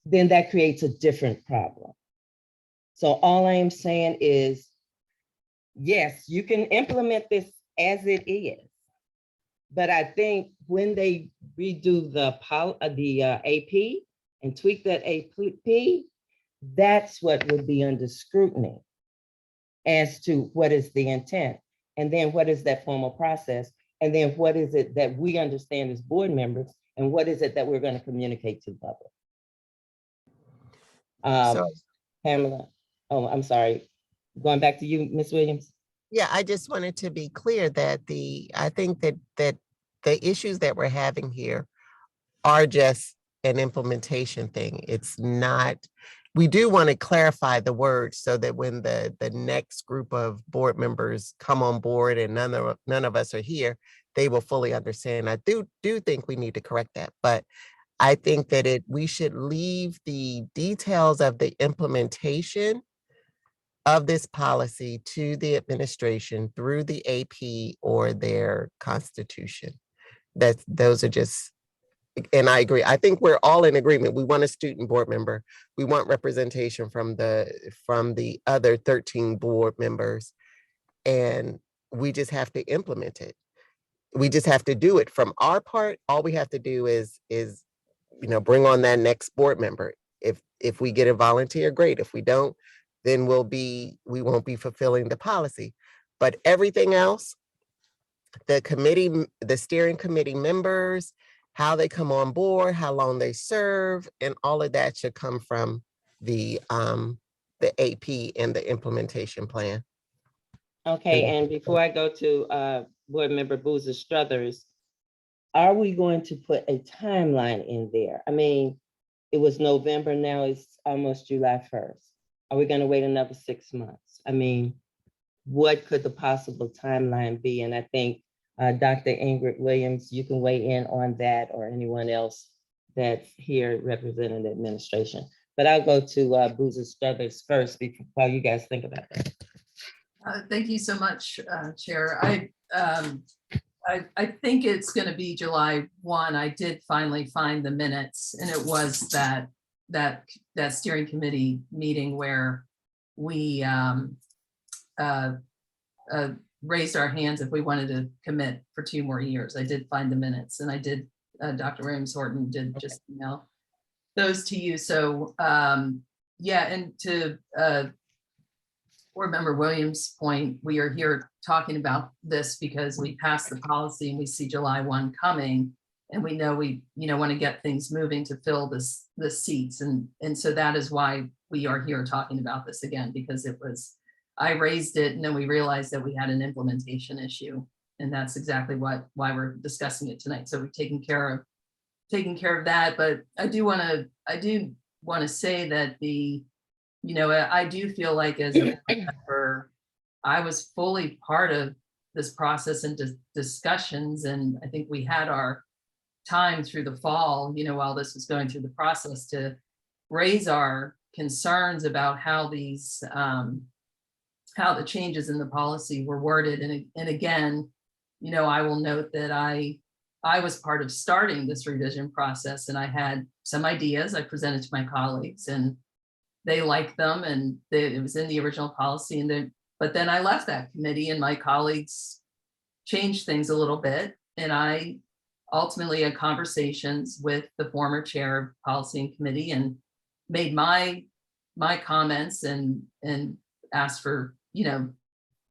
then that creates a different problem. So all I am saying is, yes, you can implement this as it is, but I think when they redo the AP and tweak that AP, that's what would be under scrutiny as to what is the intent, and then what is that formal process, and then what is it that we understand as board members, and what is it that we're going to communicate to the public. So, Pamela, oh, I'm sorry. Going back to you, Ms. Williams. yeah, I just wanted to be clear that I think that the issues that we're having here are just an implementation thing. It's not, we do want to clarify the words so that when the next group of board members come on board and none of us are here, they will fully understand. I do think we need to correct that, but I think that we should leave the details of the implementation of this policy to the administration through the AP or their constitution. Those are just, and I agree. I think we're all in agreement. We want a student board member. We want representation from the other 13 board members. And we just have to implement it. We just have to do it from our part. All we have to do is bring on that next board member. If we get a volunteer, great. If we don't, then we won't be fulfilling the policy. But everything else, the steering committee members, how they come on board, how long they serve, and all of that should come from the AP and the implementation plan. Okay, and before I go to Board Member Boozer Struthers, are we going to put a timeline in there? I mean, it was November, now it's almost July 1st. Are we going to wait another 6 months? I mean, what could the possible timeline be? And I think Dr. Ingrid Williams, you can weigh in on that, or anyone else that's here representing the administration. But I'll go to Boozer Struthers first while you guys think about that. Thank you so much, Chair. I think it's going to be July 1. I did finally find the minutes, and it was that steering committee meeting where we raised our hands if we wanted to commit for 2 more years. I did find the minutes, and I did, Dr. Williams Horton did just email those to you. So yeah, and to Board Member Williams' point, we are here talking about this because we passed the policy and we see July 1 coming, and we know we want to get things moving to fill the seats, and so that is why we are here talking about this again, because I raised it and then we realized that we had an implementation issue, and that's exactly why we're discussing it tonight. So we've taken care of that, but I do want to say that I do feel like as a board member, I was fully part of this process and discussions, and I think we had our time through the fall, while this was going through the process, to raise our concerns about how how the changes in the policy were worded. And again, I will note that I was part of starting this revision process, and I had some ideas I presented to my colleagues, and they liked them, and it was in the original policy. But then I left that committee, and my colleagues changed things a little bit, and I ultimately had conversations with the former chair of policy and committee and made my comments and asked for,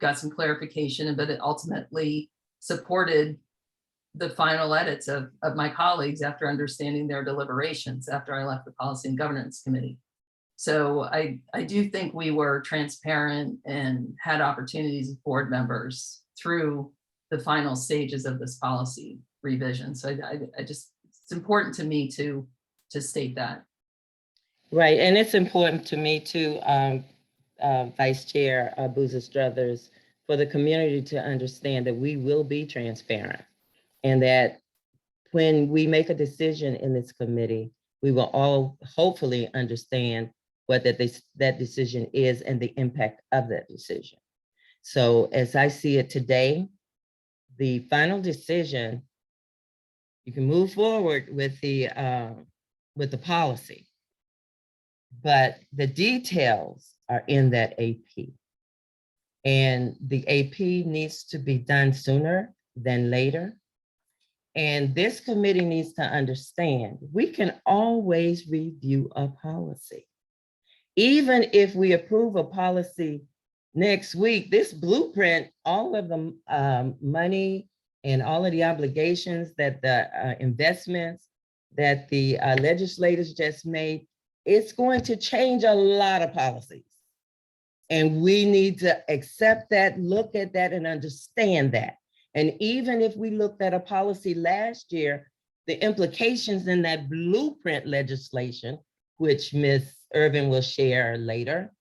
got some clarification, but it ultimately supported the final edits of my colleagues after understanding their deliberations after I left the policy and governance committee. So I do think we were transparent and had opportunities as board members through the final stages of this policy revision. So it's important to me to state that. Right, and it's important to me too, Vice Chair Boozer Struthers, for the community to understand that we will be transparent, and that when we make a decision in this committee, we will all hopefully understand what that decision is and the impact of that decision. So as I see it today, the final decision, you can move forward with the policy, but the details are in that AP. And the AP needs to be done sooner than later. And this committee needs to understand we can always review a policy. Even if we approve a policy next week, this blueprint, all of the money and all of the obligations that the investments that the legislators just made, it's going to change a lot of policies. And we need to accept that, look at that, and understand that. And even if we looked at a policy last year, the implications in that blueprint legislation, which Ms. Irvin will share later,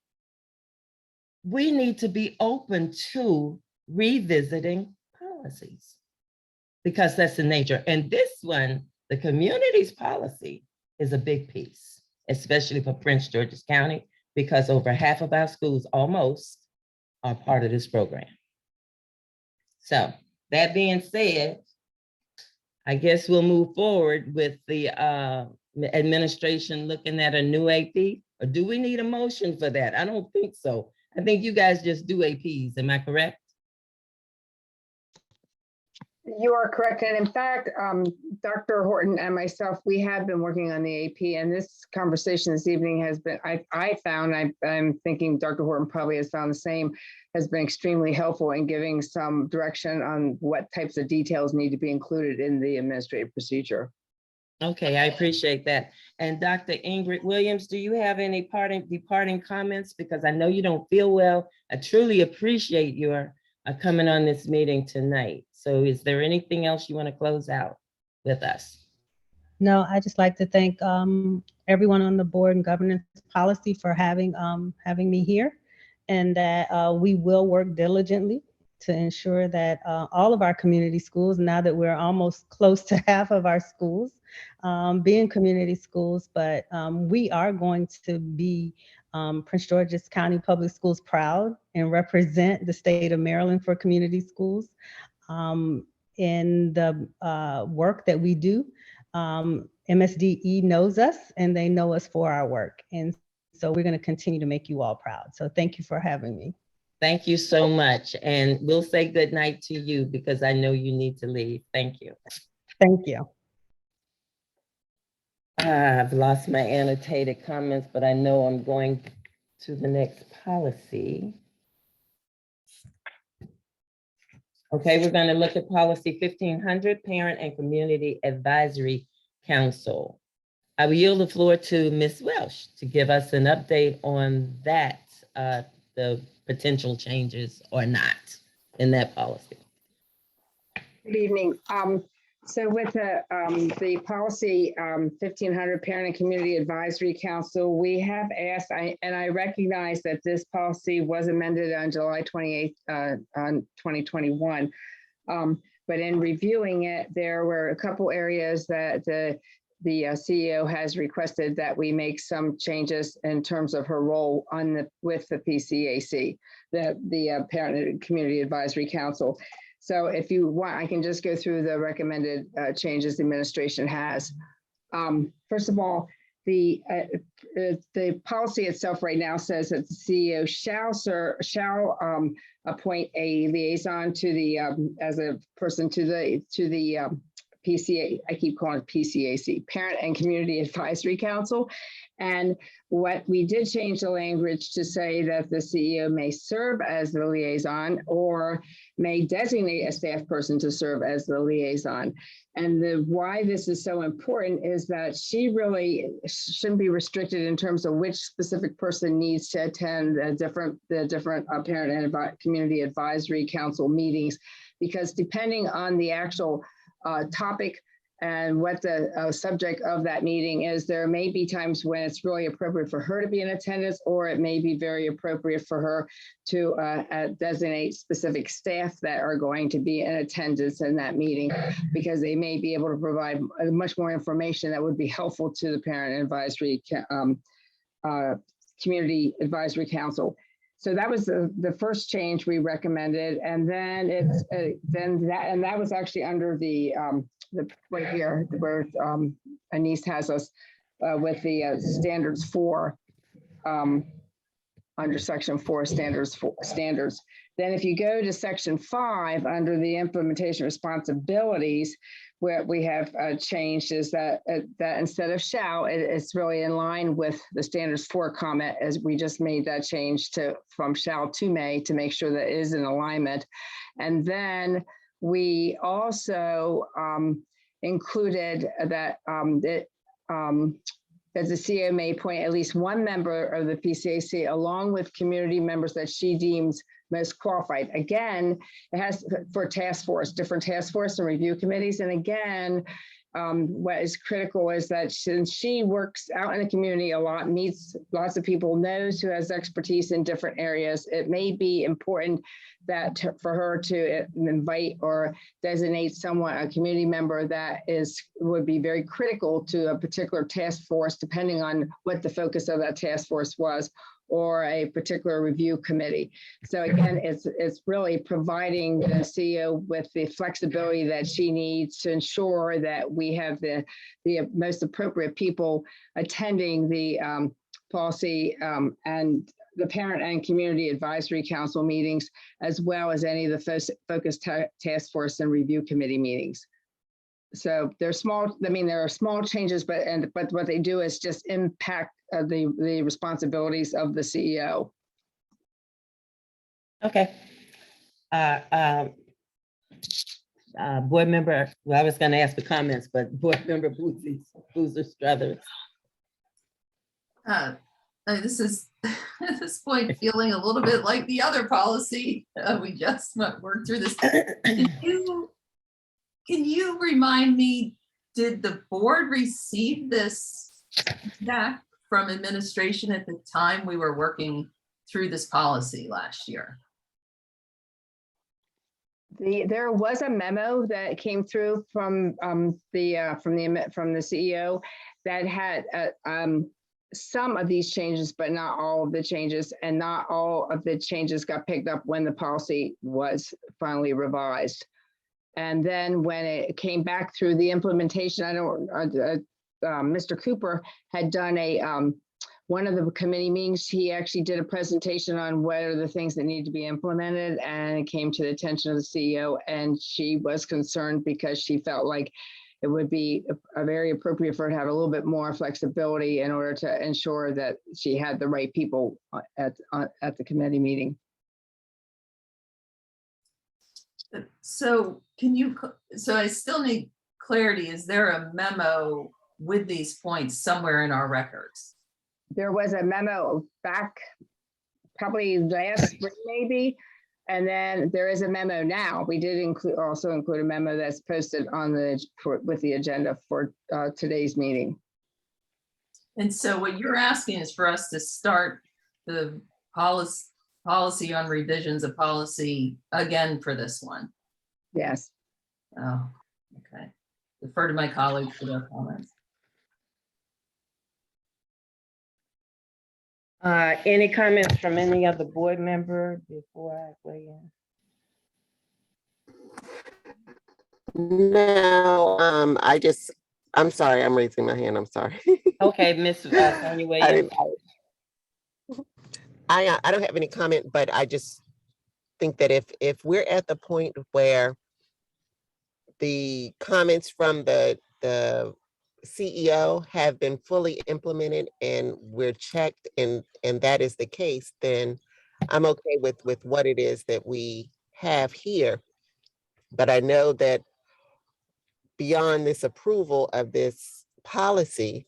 we need to be open to revisiting policies because that's the nature. And this one, the community's policy, is a big piece, especially for Prince George's County, because over half of our schools almost are part of this program. So that being said, I guess we'll move forward with the administration looking at a new AP, or do we need a motion for that? I don't think so. I think you guys just do APs, am I correct? You are correct. And in fact, Dr. Horton and myself, we have been working on the AP, and this conversation this evening has been, I'm thinking Dr. Horton probably has found the same, has been extremely helpful in giving some direction on what types of details need to be included in the administrative procedure. Okay, I appreciate that. And Dr. Ingrid Williams, do you have any departing comments? Because I know you don't feel well. I truly appreciate your coming on this meeting tonight. So is there anything else you want to close out with us? No, I just like to thank everyone on the board and governance policy for having me here, and that we will work diligently to ensure that all of our community schools, now that we're almost close to half of our schools being community schools, but we are going to be Prince George's County Public Schools proud and represent the state of Maryland for community schools in the work that we do. MSDE knows us and they know us for our work. And so we're going to continue to make you all proud. So thank you for having me. Thank you so much. And we'll say good night to you because I know you need to leave. Thank you. Thank you. I've lost my annotated comments, but I know I'm going to the next policy. Okay, we're going to look at policy 1500, Parent and Community Advisory Council. I will yield the floor to Ms. Welsh to give us an update on that, the potential changes or not in that policy. Good evening. So with the policy 1500 Parent and Community Advisory Council, we have asked, and I recognize that this policy was amended on July 28th, on 2021. But in reviewing it, there were a couple areas that the CEO has requested that we make some changes in terms of her role with the PCAC, the Parent and Community Advisory Council. So if you want, I can just go through the recommended changes the administration has. First of all, the policy itself right now says that the CEO shall appoint a liaison to the as a person to the PCA. I keep calling it PCAC, Parent and Community Advisory Council. And what we did change the language to say that the CEO may serve as the liaison or may designate a staff person to serve as the liaison. And why this is so important is that she really shouldn't be restricted in terms of which specific person needs to attend the different Parent and Community Advisory Council meetings, because depending on the actual topic and what the subject of that meeting is, there may be times when it's really appropriate for her to be in attendance, or it may be very appropriate for her to designate specific staff that are going to be in attendance in that meeting, because they may be able to provide much more information that would be helpful to the Parent Advisory Community Advisory Council. So that was the first change we recommended, and then that was actually under the right here where Anise has us with the standards 4 under section 4 standards. Then if you go to section 5 under the implementation responsibilities, what we have changed is that instead of shall, it's really in line with the standards 4 comment, as we just made that change from shall to may to make sure that it is in alignment. And then we also included that that the CEO may appoint at least one member of the PCAC along with community members that she deems most qualified. Again, it has for task force, different task force and review committees. And again, what is critical is that since she works out in the community a lot, meets lots of people, knows who has expertise in different areas, it may be important that for her to invite or designate someone, a community member that would be very critical to a particular task force, depending on what the focus of that task force was, or a particular review committee. So again, it's really providing the CEO with the flexibility that she needs to ensure that we have the most appropriate people attending the policy and the parent and community advisory council meetings, as well as any of the focus task force and review committee meetings. So they're small, I mean, there are small changes, but what they do is just impact the responsibilities of the CEO. Okay. Board member, well, I was gonna ask for comments, but board member Boozer Struthers. This is at this point feeling a little bit like the other policy. We just worked through this. Can you remind me, did the board receive this back from administration at the time we were working through this policy last year? There was a memo that came through from the CEO that had some of these changes, but not all of the changes, and not all of the changes got picked up when the policy was finally revised. And then when it came back through the implementation, Mr. Cooper had done one of the committee meetings, he actually did a presentation on what are the things that need to be implemented, and it came to the attention of the CEO, and she was concerned because she felt like it would be very appropriate for her to have a little bit more flexibility in order to ensure that she had the right people at the committee meeting. So so I still need clarity. Is there a memo with these points somewhere in our records? There was a memo back probably last spring maybe, and then there is a memo now. We did also include a memo that's posted on with the agenda for today's meeting. And so what you're asking is for us to start the policy on revisions of policy again for this one. Yes. Oh, okay. Defer to my colleagues for their comments. Any comments from any other board member before I weigh in? No, I'm sorry, I'm raising my hand, I'm sorry. Okay, Ms. Sonia Williams. I don't have any comment, but I just think that if we're at the point where the comments from the CEO have been fully implemented and we're checked and that is the case, then I'm okay with what it is that we have here. But I know that beyond this approval of this policy,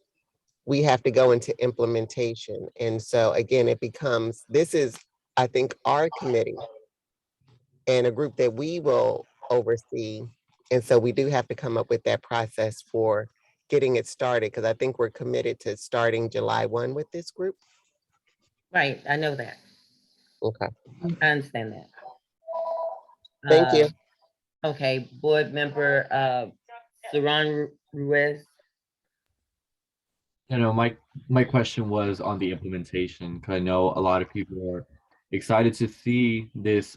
we have to go into implementation. And so again, it becomes, this is, I think, our committee and a group that we will oversee. And so we do have to come up with that process for getting it started, because I think we're committed to starting July 1 with this group. Right, I know that. Okay, I understand that. thank you. Okay, board member Saran Ruiz. You know, my question was on the implementation, because I know a lot of people are excited to see this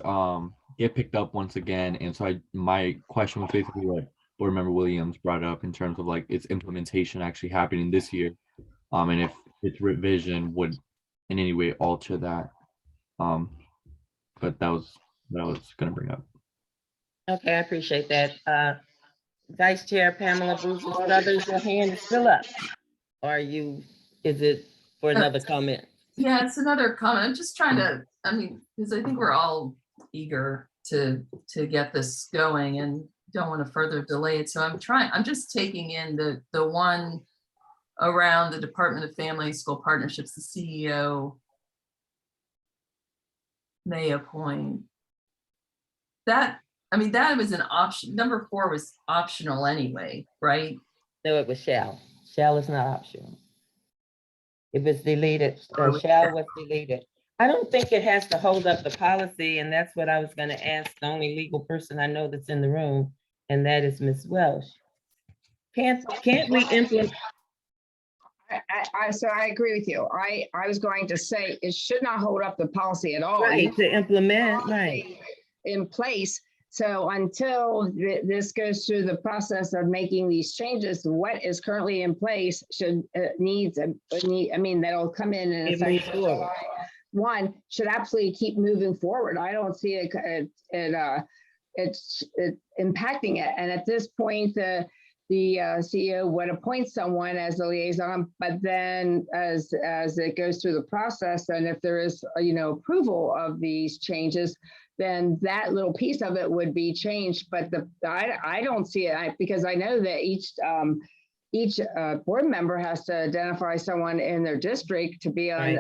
get picked up once again. And so my question was basically what board member Williams brought up in terms of like its implementation actually happening this year, and if its revision would in any way alter that. But that was what I was going to bring up. Okay, I appreciate that. Vice Chair Pamela Boozer Struthers, your hand is still up. Is it for another comment? Yeah, it's another comment. I'm just trying to, because I think we're all eager to get this going and don't want to further delay it. So I'm just taking in the one around the Department of Family and School Partnerships, the CEO may appoint. That, I mean, that was an option. Number 4 was optional anyway, right? No, it was shall. Shall is not optional. It was deleted. Oh, Shall was deleted. I don't think it has to hold up the policy, and that's what I was gonna ask the only legal person I know that's in the room, and that is Ms. Welsh. Can't we implement? So I agree with you. I was going to say it should not hold up the policy at all. Right, to implement, right. In place. So until this goes through the process of making these changes, what is currently in place should I mean, that'll come in and It moves affect forward. July 1 should absolutely keep moving forward. I don't see it's impacting it. And at this point, the CEO would appoint someone as a liaison, but then as it goes through the process, and if there is, approval of these changes, then that little piece of it would be changed. But I don't see it because I know that each board member has to identify someone in their district to be on.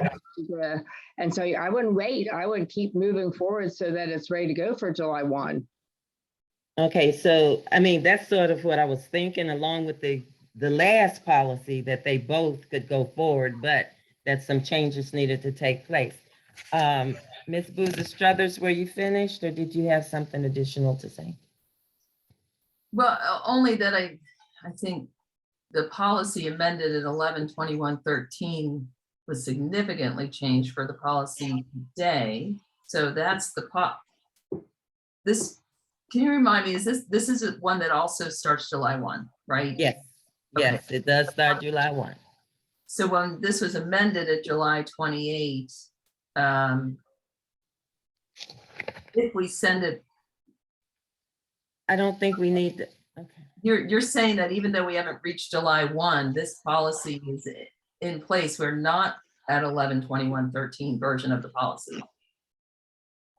Right. And so I wouldn't wait. I would keep moving forward so that it's ready to go for July 1. Okay, so, I mean, that's sort of what I was thinking, along with the last policy, that they both could go forward, but that some changes needed to take place. Ms. Boozer Struthers, were you finished, or did you have something additional to say? Well, only that I think the policy amended at 11/21/13 was significantly changed for the policy today. So that's the this, can you remind me, is this is one that also starts July 1, right? Yes, yes, it does start July 1. So when this was amended at July 28, if we send it, I don't think we need to, okay. you're saying that even though we haven't reached July 1, this policy is in place. We're not at 11/21/13 version of the policy.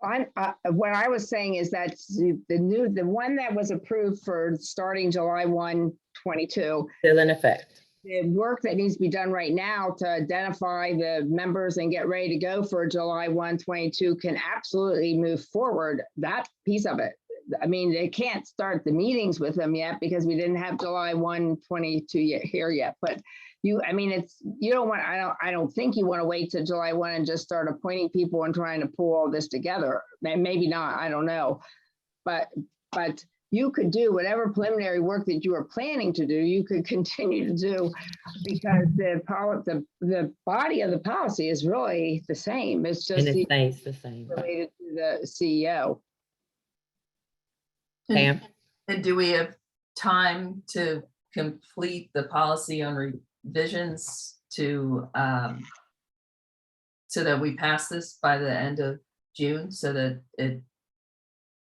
What I was saying is that the one that was approved for starting July 1, 22, Still in effect. the work that needs to be done right now to identify the members and get ready to go for July 1, 22 can absolutely move forward, that piece of it. I mean, they can't start the meetings with them yet because we didn't have July 1, 22 here yet, but you don't want, I don't think you want to wait till July 1 and just start appointing people and trying to pull all this together. Maybe not, I don't know. But you could do whatever preliminary work that you are planning to do, you could continue to do, because the body of the policy is really the same. It's just And it stays the same. related to the CEO. Pam? And do we have time to complete the policy on revisions to so that we pass this by the end of June, so that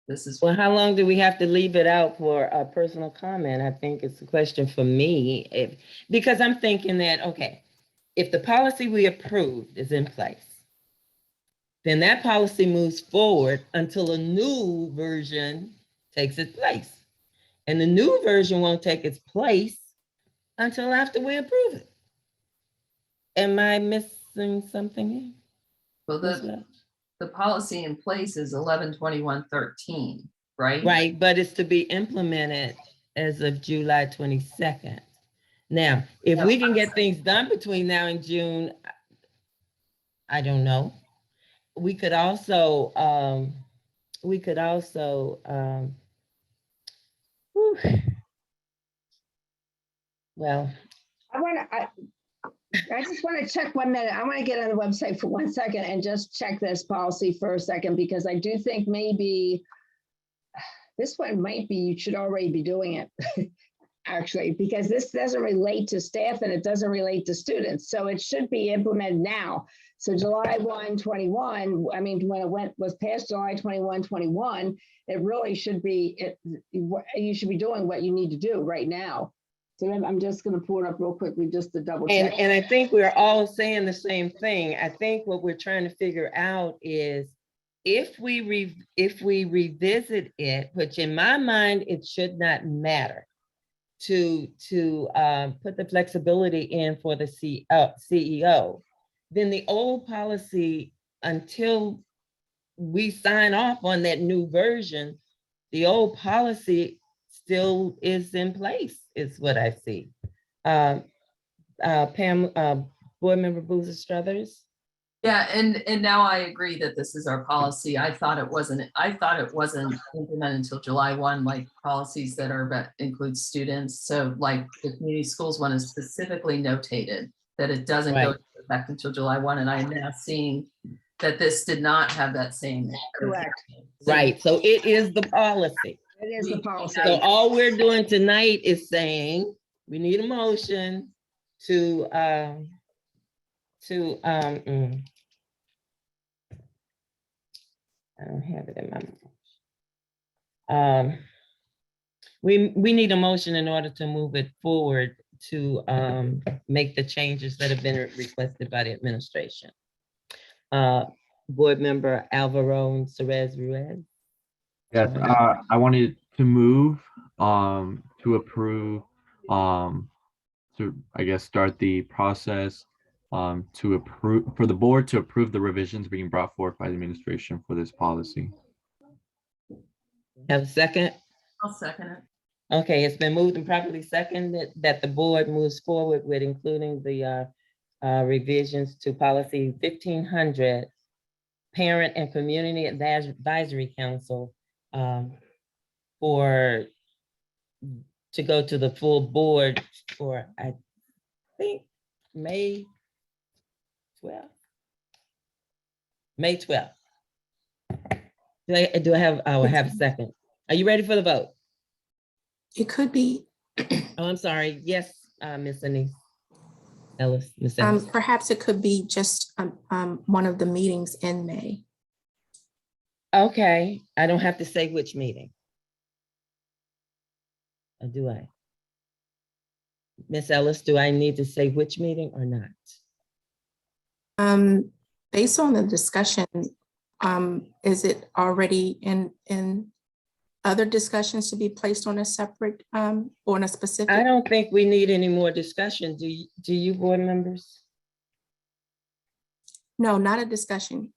this is. Well, how long do we have to leave it out for a personal comment? I think it's a question for me, because I'm thinking that, okay, if the policy we approved is in place, then that policy moves forward until a new version takes its place. And the new version won't take its place until after we approve it. Am I missing something here? Well, the policy in place is 11/21/13, right? Right, but it's to be implemented as of July 22nd. Now, if we can get things done between now and June, I don't know. We could also, well, I just want to check 1 minute. I want to get on the website for 1 second and just check this policy for a second, because I do think maybe this one might be, you should already be doing it. Actually, because this doesn't relate to staff and it doesn't relate to students. So it should be implemented now. So July 1, 21, I mean, when it was passed July 21, 21, it really should be, you should be doing what you need to do right now. So I'm just going to pull it up real quickly just to double check. and I think we're all saying the same thing. I think what we're trying to figure out is if we revisit it, which in my mind, it should not matter. put the flexibility in for the CEO, then the old policy, until we sign off on that new version, the old policy still is in place, is what I see. Pam, Board Member Boozer Struthers? Yeah, and now I agree that this is our policy. I thought it wasn't implemented until July 1, like policies that include students. So like the community schools one is specifically notated that it doesn't go Right. into effect until July 1. And I'm now seeing that this did not have that same. Correct. Right, so it is the policy. It is the policy. So all we're doing tonight is saying, we need a motion to, I don't have it in my. We need a motion in order to move it forward to make the changes that have been requested by the administration. Board Member Alvaro Cerez Ruiz. Yes, I wanted to move to approve to, I guess, start the process to approve, for the board to approve the revisions being brought forth by the administration for this policy. Have a second? I'll second it. Okay, it's been moved and properly seconded that the board moves forward with including the revisions to policy 1500, Parent and Community Advisory Council, to go to the full board for, I think, May 12th. May 12th. Do I have a second? Are you ready for the vote? It could be, Oh, I'm sorry. Yes, Ms. Anise Ellis. Ms. Ellis. perhaps it could be just one of the meetings in May. Okay, I don't have to say which meeting. Or do I? Ms. Ellis, do I need to say which meeting or not? Based on the discussion, is it already in other discussions to be placed on a separate, on a specific? I don't think we need any more discussion. Do you, board members? No, not a discussion.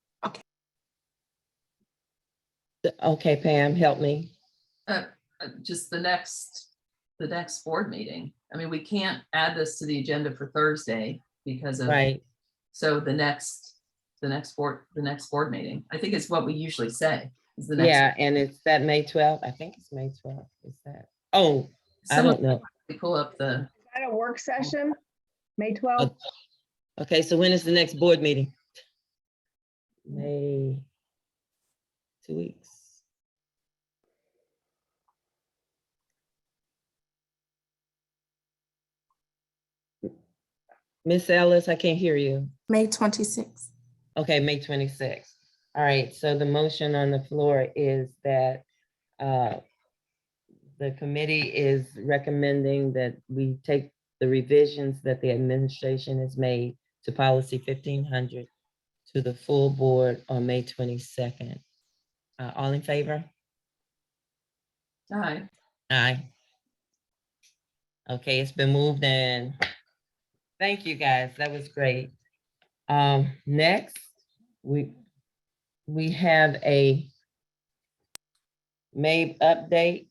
Okay, Pam, help me. Just the next board meeting. I mean, we can't add this to the agenda for Thursday because of, Right, so the next board meeting, I think is what we usually say is the yeah, next. and it's that May 12th. I think it's May 12th. Is that? Oh, I Someone- don't know. We pull up the, Is that a work session? May 12th? Okay, so when is the next board meeting? May, 2 weeks. Miss Ellis, I can't hear you. May 26th. Okay, May 26th. All right, so the motion on the floor is that the committee is recommending that we take the revisions that the administration has made to policy 1500 to the full board on May 22nd. All in favor? hi, Aye. Okay, it's been moved and thank you, guys. That was great. Next, we have a MABE update.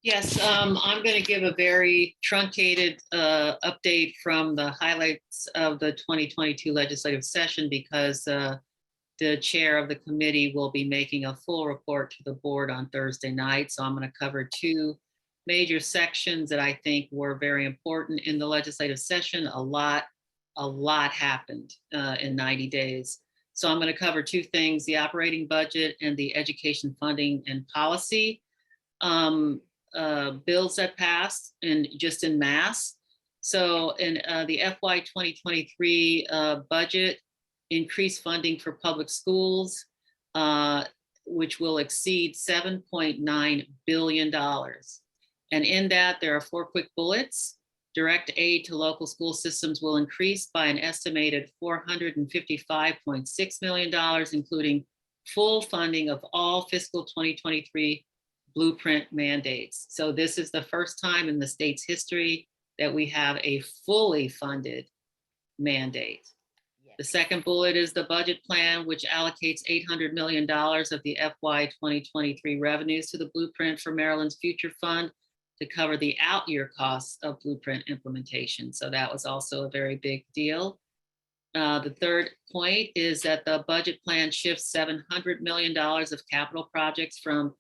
Yes, I'm going to give a very truncated update from the highlights of the 2022 legislative session because the chair of the committee will be making a full report to the board on Thursday night. So I'm going to cover two major sections that I think were very important in the legislative session. A lot happened in 90 days. So I'm going to cover two things, the operating budget and the education funding and policy bills that passed and just in mass. So in the FY 2023 budget, increased funding for public schools, which will exceed $7.9 billion. And in that, there are 4 quick bullets. Direct aid to local school systems will increase by an estimated $455.6 million, including full funding of all fiscal 2023 Blueprint mandates. So this is the first time in the state's history that we have a fully funded mandate. The second bullet is the budget plan, which allocates $800 million of the FY 2023 revenues to the Blueprint for Maryland's Future Fund to cover the out-year costs of Blueprint implementation. So that was also a very big deal. The third point is that the budget plan shifts $700 million of capital projects from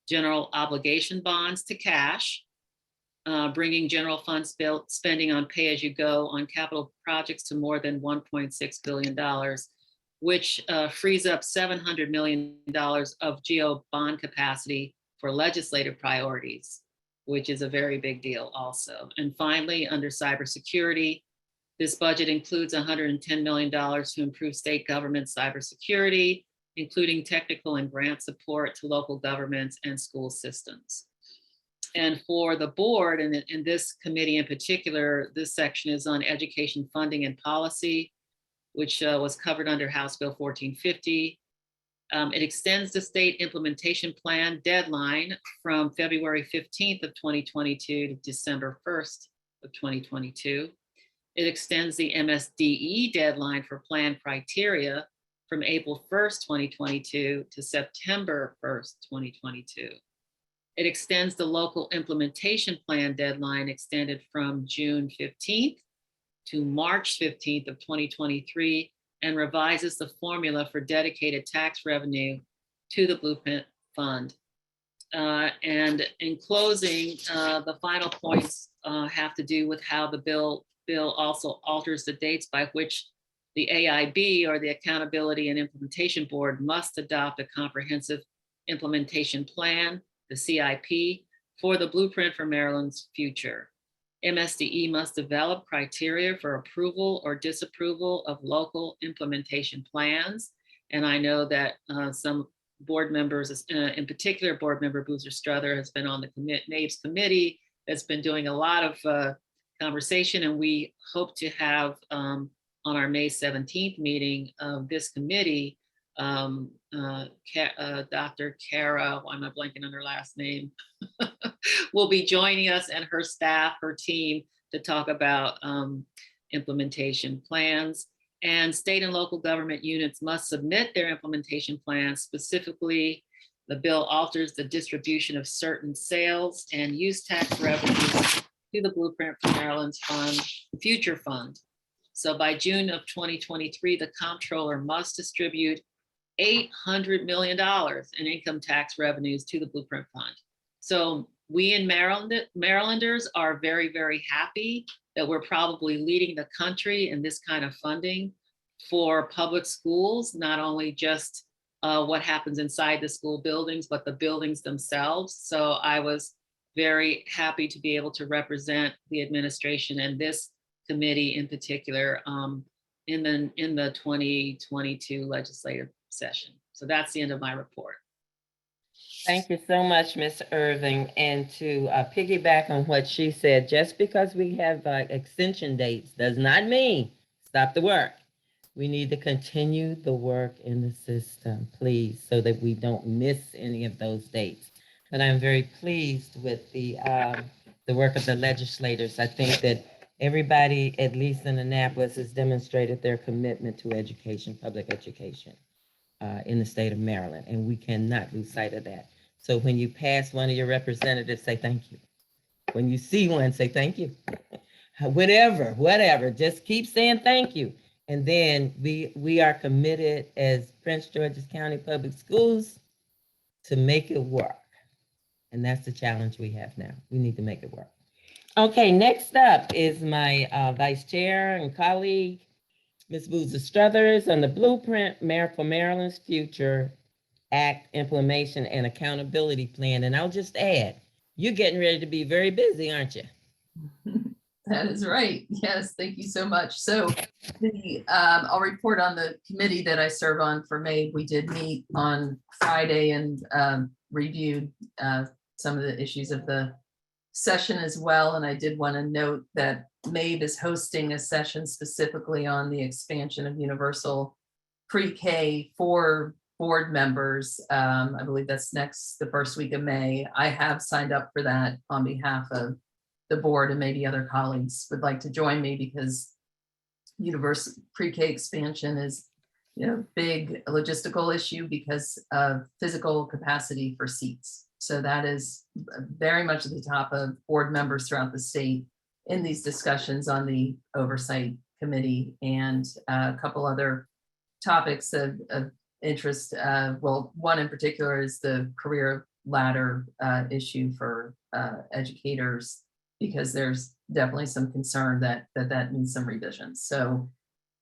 general obligation bonds to cash, bringing general fund spending on pay-as-you-go on capital projects to more than $1.6 billion, which frees up $700 million of GO bond capacity for legislative priorities, which is a very big deal also. And finally, under cybersecurity, this budget includes $110 million to improve state government cybersecurity, including technical and grant support to local governments and school systems. And for the board, and in this committee in particular, this section is on education funding and policy, which was covered under House Bill 1450. It extends the state implementation plan deadline from February 15th of 2022 to December 1st of 2022. It extends the MSDE deadline for plan criteria from April 1st, 2022 to September 1st, 2022. It extends the local implementation plan deadline extended from June 15th to March 15th of 2023 and revises the formula for dedicated tax revenue to the Blueprint Fund. And in closing, the final points have to do with how the bill also alters the dates by which the AIB, or the Accountability and Implementation Board, must adopt a comprehensive implementation plan, the CIP, for the Blueprint for Maryland's Future. MSDE must develop criteria for approval or disapproval of local implementation plans. And I know that some board members, in particular, board member Boozer Strother has been on the NABES committee that's been doing a lot of conversation, and we hope to have on our May 17th meeting of this committee, Dr. Kara, why am I blanking on her last name, will be joining us, and her staff, her team, to talk about implementation plans. And state and local government units must submit their implementation plans. Specifically, the bill alters the distribution of certain sales and use tax revenues to the Blueprint for Maryland's Future Fund. So by June of 2023, the comptroller must distribute $800 million in income tax revenues to the Blueprint Fund. So we in Marylanders are very, very happy that we're probably leading the country in this kind of funding for public schools, not only just what happens inside the school buildings, but the buildings themselves. So I was very happy to be able to represent the administration and this committee in particular in the 2022 legislative session. So that's the end of my report. Thank you so much, Ms. Irving. And to piggyback on what she said, just because we have extension dates does not mean stop the work. We need to continue the work in the system, please, so that we don't miss any of those dates. But I'm very pleased with the work of the legislators. I think that everybody, at least in Annapolis, has demonstrated their commitment to education, public education in the state of Maryland, and we cannot lose sight of that. So when you pass one of your representatives, say thank you. When you see one, say thank you. Whatever, just keep saying thank you. And then we are committed as Prince George's County Public Schools to make it work. And that's the challenge we have now. We need to make it work. Okay, next up is my vice chair and colleague, Ms. Boozer Struthers, on the Blueprint for Maryland's Future Act Implementation and Accountability Plan. And I'll just add, you're getting ready to be very busy, aren't you? That is right. Yes, thank you so much. So I'll report on the committee that I serve on for May. We did meet on Friday and reviewed some of the issues of the session as well. And I did want to note that MABE is hosting a session specifically on the expansion of universal pre-K for board members. I believe that's the first week of May. I have signed up for that on behalf of the board, and maybe other colleagues would like to join me, because university pre-K expansion is, big logistical issue because of physical capacity for seats. So that is very much at the top of board members throughout the state in these discussions on the oversight committee, and a couple other topics of interest. Well, one in particular is the career ladder issue for educators, because there's definitely some concern that needs some revisions. So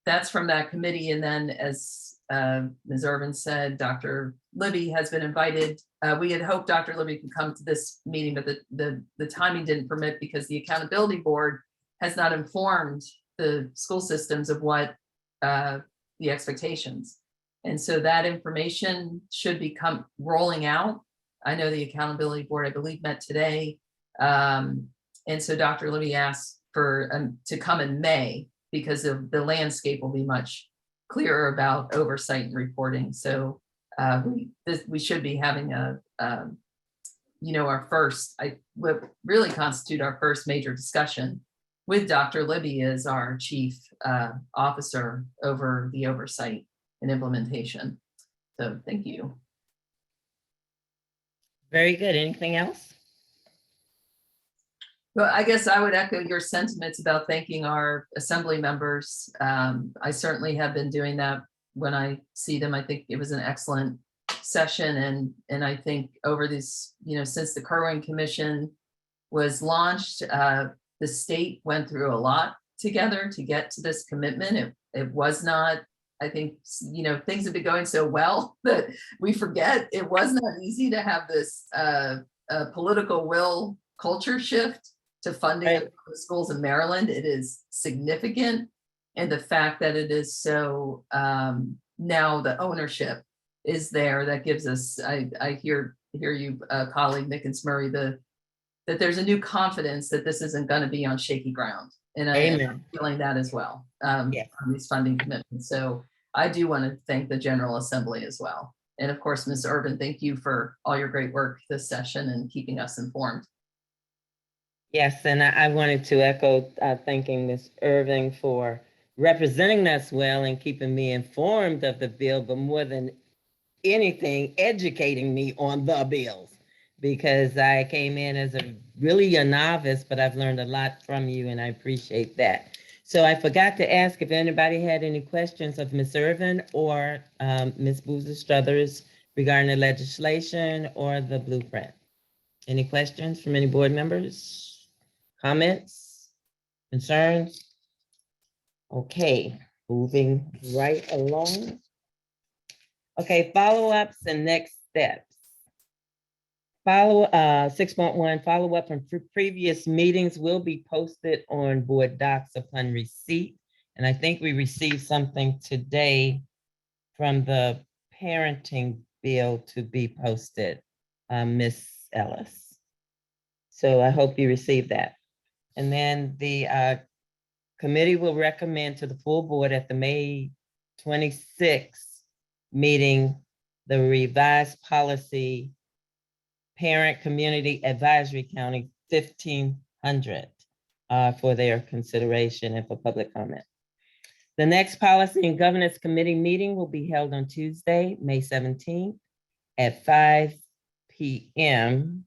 that's from that committee. And then, as Ms. Irvin said, Dr. Libby has been invited. We had hoped Dr. Libby could come to this meeting, but the timing didn't permit, because the accountability board has not informed the school systems of what the expectations. And so that information should become rolling out. I know the accountability board, I believe, met today. And so Dr. Libby asked for to come in May, because of the landscape will be much clearer about oversight and reporting. So we should be having our first, what really constitute our first major discussion with Dr. Libby as our chief officer over the oversight and implementation. So thank you. Very good. Anything else? Well, I guess I would echo your sentiments about thanking our assembly members. I certainly have been doing that when I see them. I think it was an excellent session, and I think over this, since the Kerwin Commission was launched, the state went through a lot together to get to this commitment. It was not, I think, things have been going so well that we forget it was not easy to have this political will culture shift to funding of public schools in Maryland. It is significant. And the fact that it is so, now the ownership is there, that gives us, I hear you, colleague Mickens Murray, that there's a new confidence that this isn't going to be on shaky ground. And I'm feeling that as well, Yes. on these funding commitments. So I do want to thank the General Assembly as well. And of course, Ms. Urban, thank you for all your great work this session and keeping us informed. Yes, and I wanted to echo thanking Ms. Irving for representing us well and keeping me informed of the bill, but more than anything, educating me on the bills, because I came in as really a novice, but I've learned a lot from you, and I appreciate that. So I forgot to ask if anybody had any questions of Ms. Irvin or Ms. Boozer Struthers regarding the legislation or the blueprint. Any questions from any board members? Comments, concerns? Okay, moving right along. Okay, follow-ups and next steps. 6.1, follow-up from previous meetings will be posted on board docs upon receipt. And I think we received something today from the parenting bill to be posted, Ms. Ellis. So I hope you received that. And then the committee will recommend to the full board at the May 26th meeting, the revised policy, Parent Community Advisory County 1500 for their consideration and for public comment. The next Policy and Governance Committee meeting will be held on Tuesday, May 17th at 5 p.m.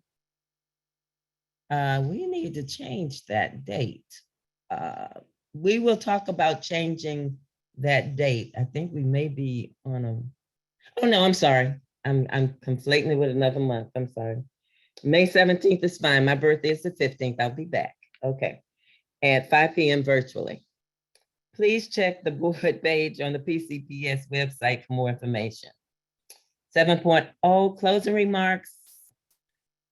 We need to change that date. We will talk about changing that date. I think we may be on a, oh no, I'm sorry. I'm conflating it with another month. I'm sorry. May 17th is fine. My birthday is the 15th. I'll be back. Okay. At 5 p.m. virtually. Please check the board page on the PCPS website for more information. 7.0, closing remarks.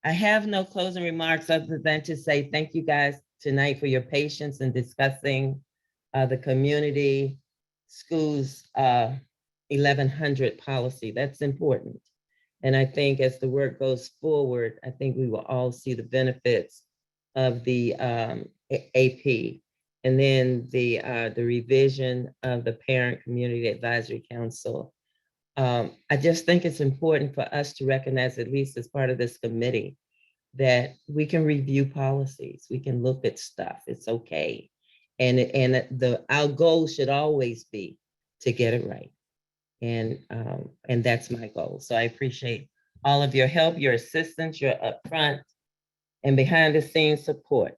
I have no closing remarks other than to say thank you guys tonight for your patience in discussing the community schools 1100 policy. That's important. And I think as the work goes forward, I think we will all see the benefits of the AP. And then the revision of the Parent Community Advisory Council I just think it's important for us to recognize, at least as part of this committee, that we can review policies, we can look at stuff, it's okay. And our goal should always be to get it right. And that's my goal. So I appreciate all of your help, your assistance, your upfront and behind the scenes support.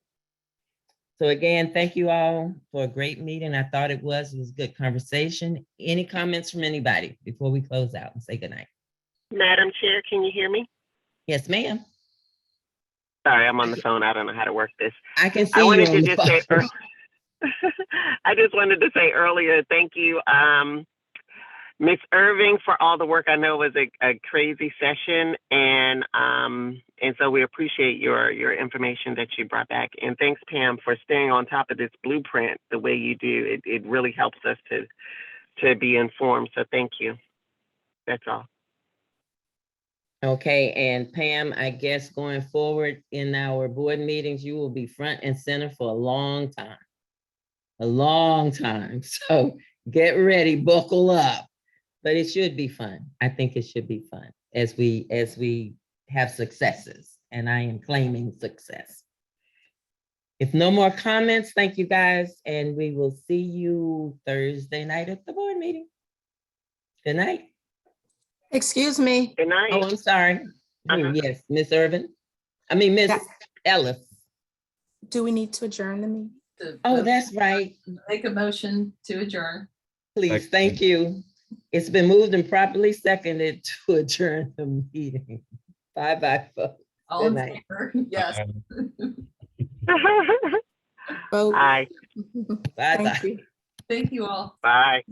So again, thank you all for a great meeting. I thought it was good conversation. Any comments from anybody before we close out and say goodnight? Madam Chair, can you hear me? Yes, ma'am. Sorry, I'm on the phone. I don't know how to work this. I can see I you wanted on to the just say, phone. I just wanted to say earlier, thank you, Ms. Irving, for all the work. I know it was a crazy session, and so we appreciate your information that you brought back. And thanks, Pam, for staying on top of this blueprint the way you do. It really helps us to be informed. So thank you. That's all. Okay, and Pam, I guess going forward in our board meetings, you will be front and center for a long time. A long time. So get ready, buckle up. But it should be fun. I think it should be fun as we have successes, and I am claiming success. If no more comments, thank you guys, and we will see you Thursday night at the board meeting. Good night. Excuse me. Good night. Oh, I'm sorry. Yes, Miss Irvin. I mean, Miss Yeah. Ellis. Do we need to adjourn the meeting? Oh, that's right. Make a motion to adjourn. Please, thank you. It's been moved and properly seconded to adjourn the meeting. Bye-bye, folks. All Good in night. favor? Yes. Vote. Aye. Bye-bye. Thank you. Thank you all. Bye.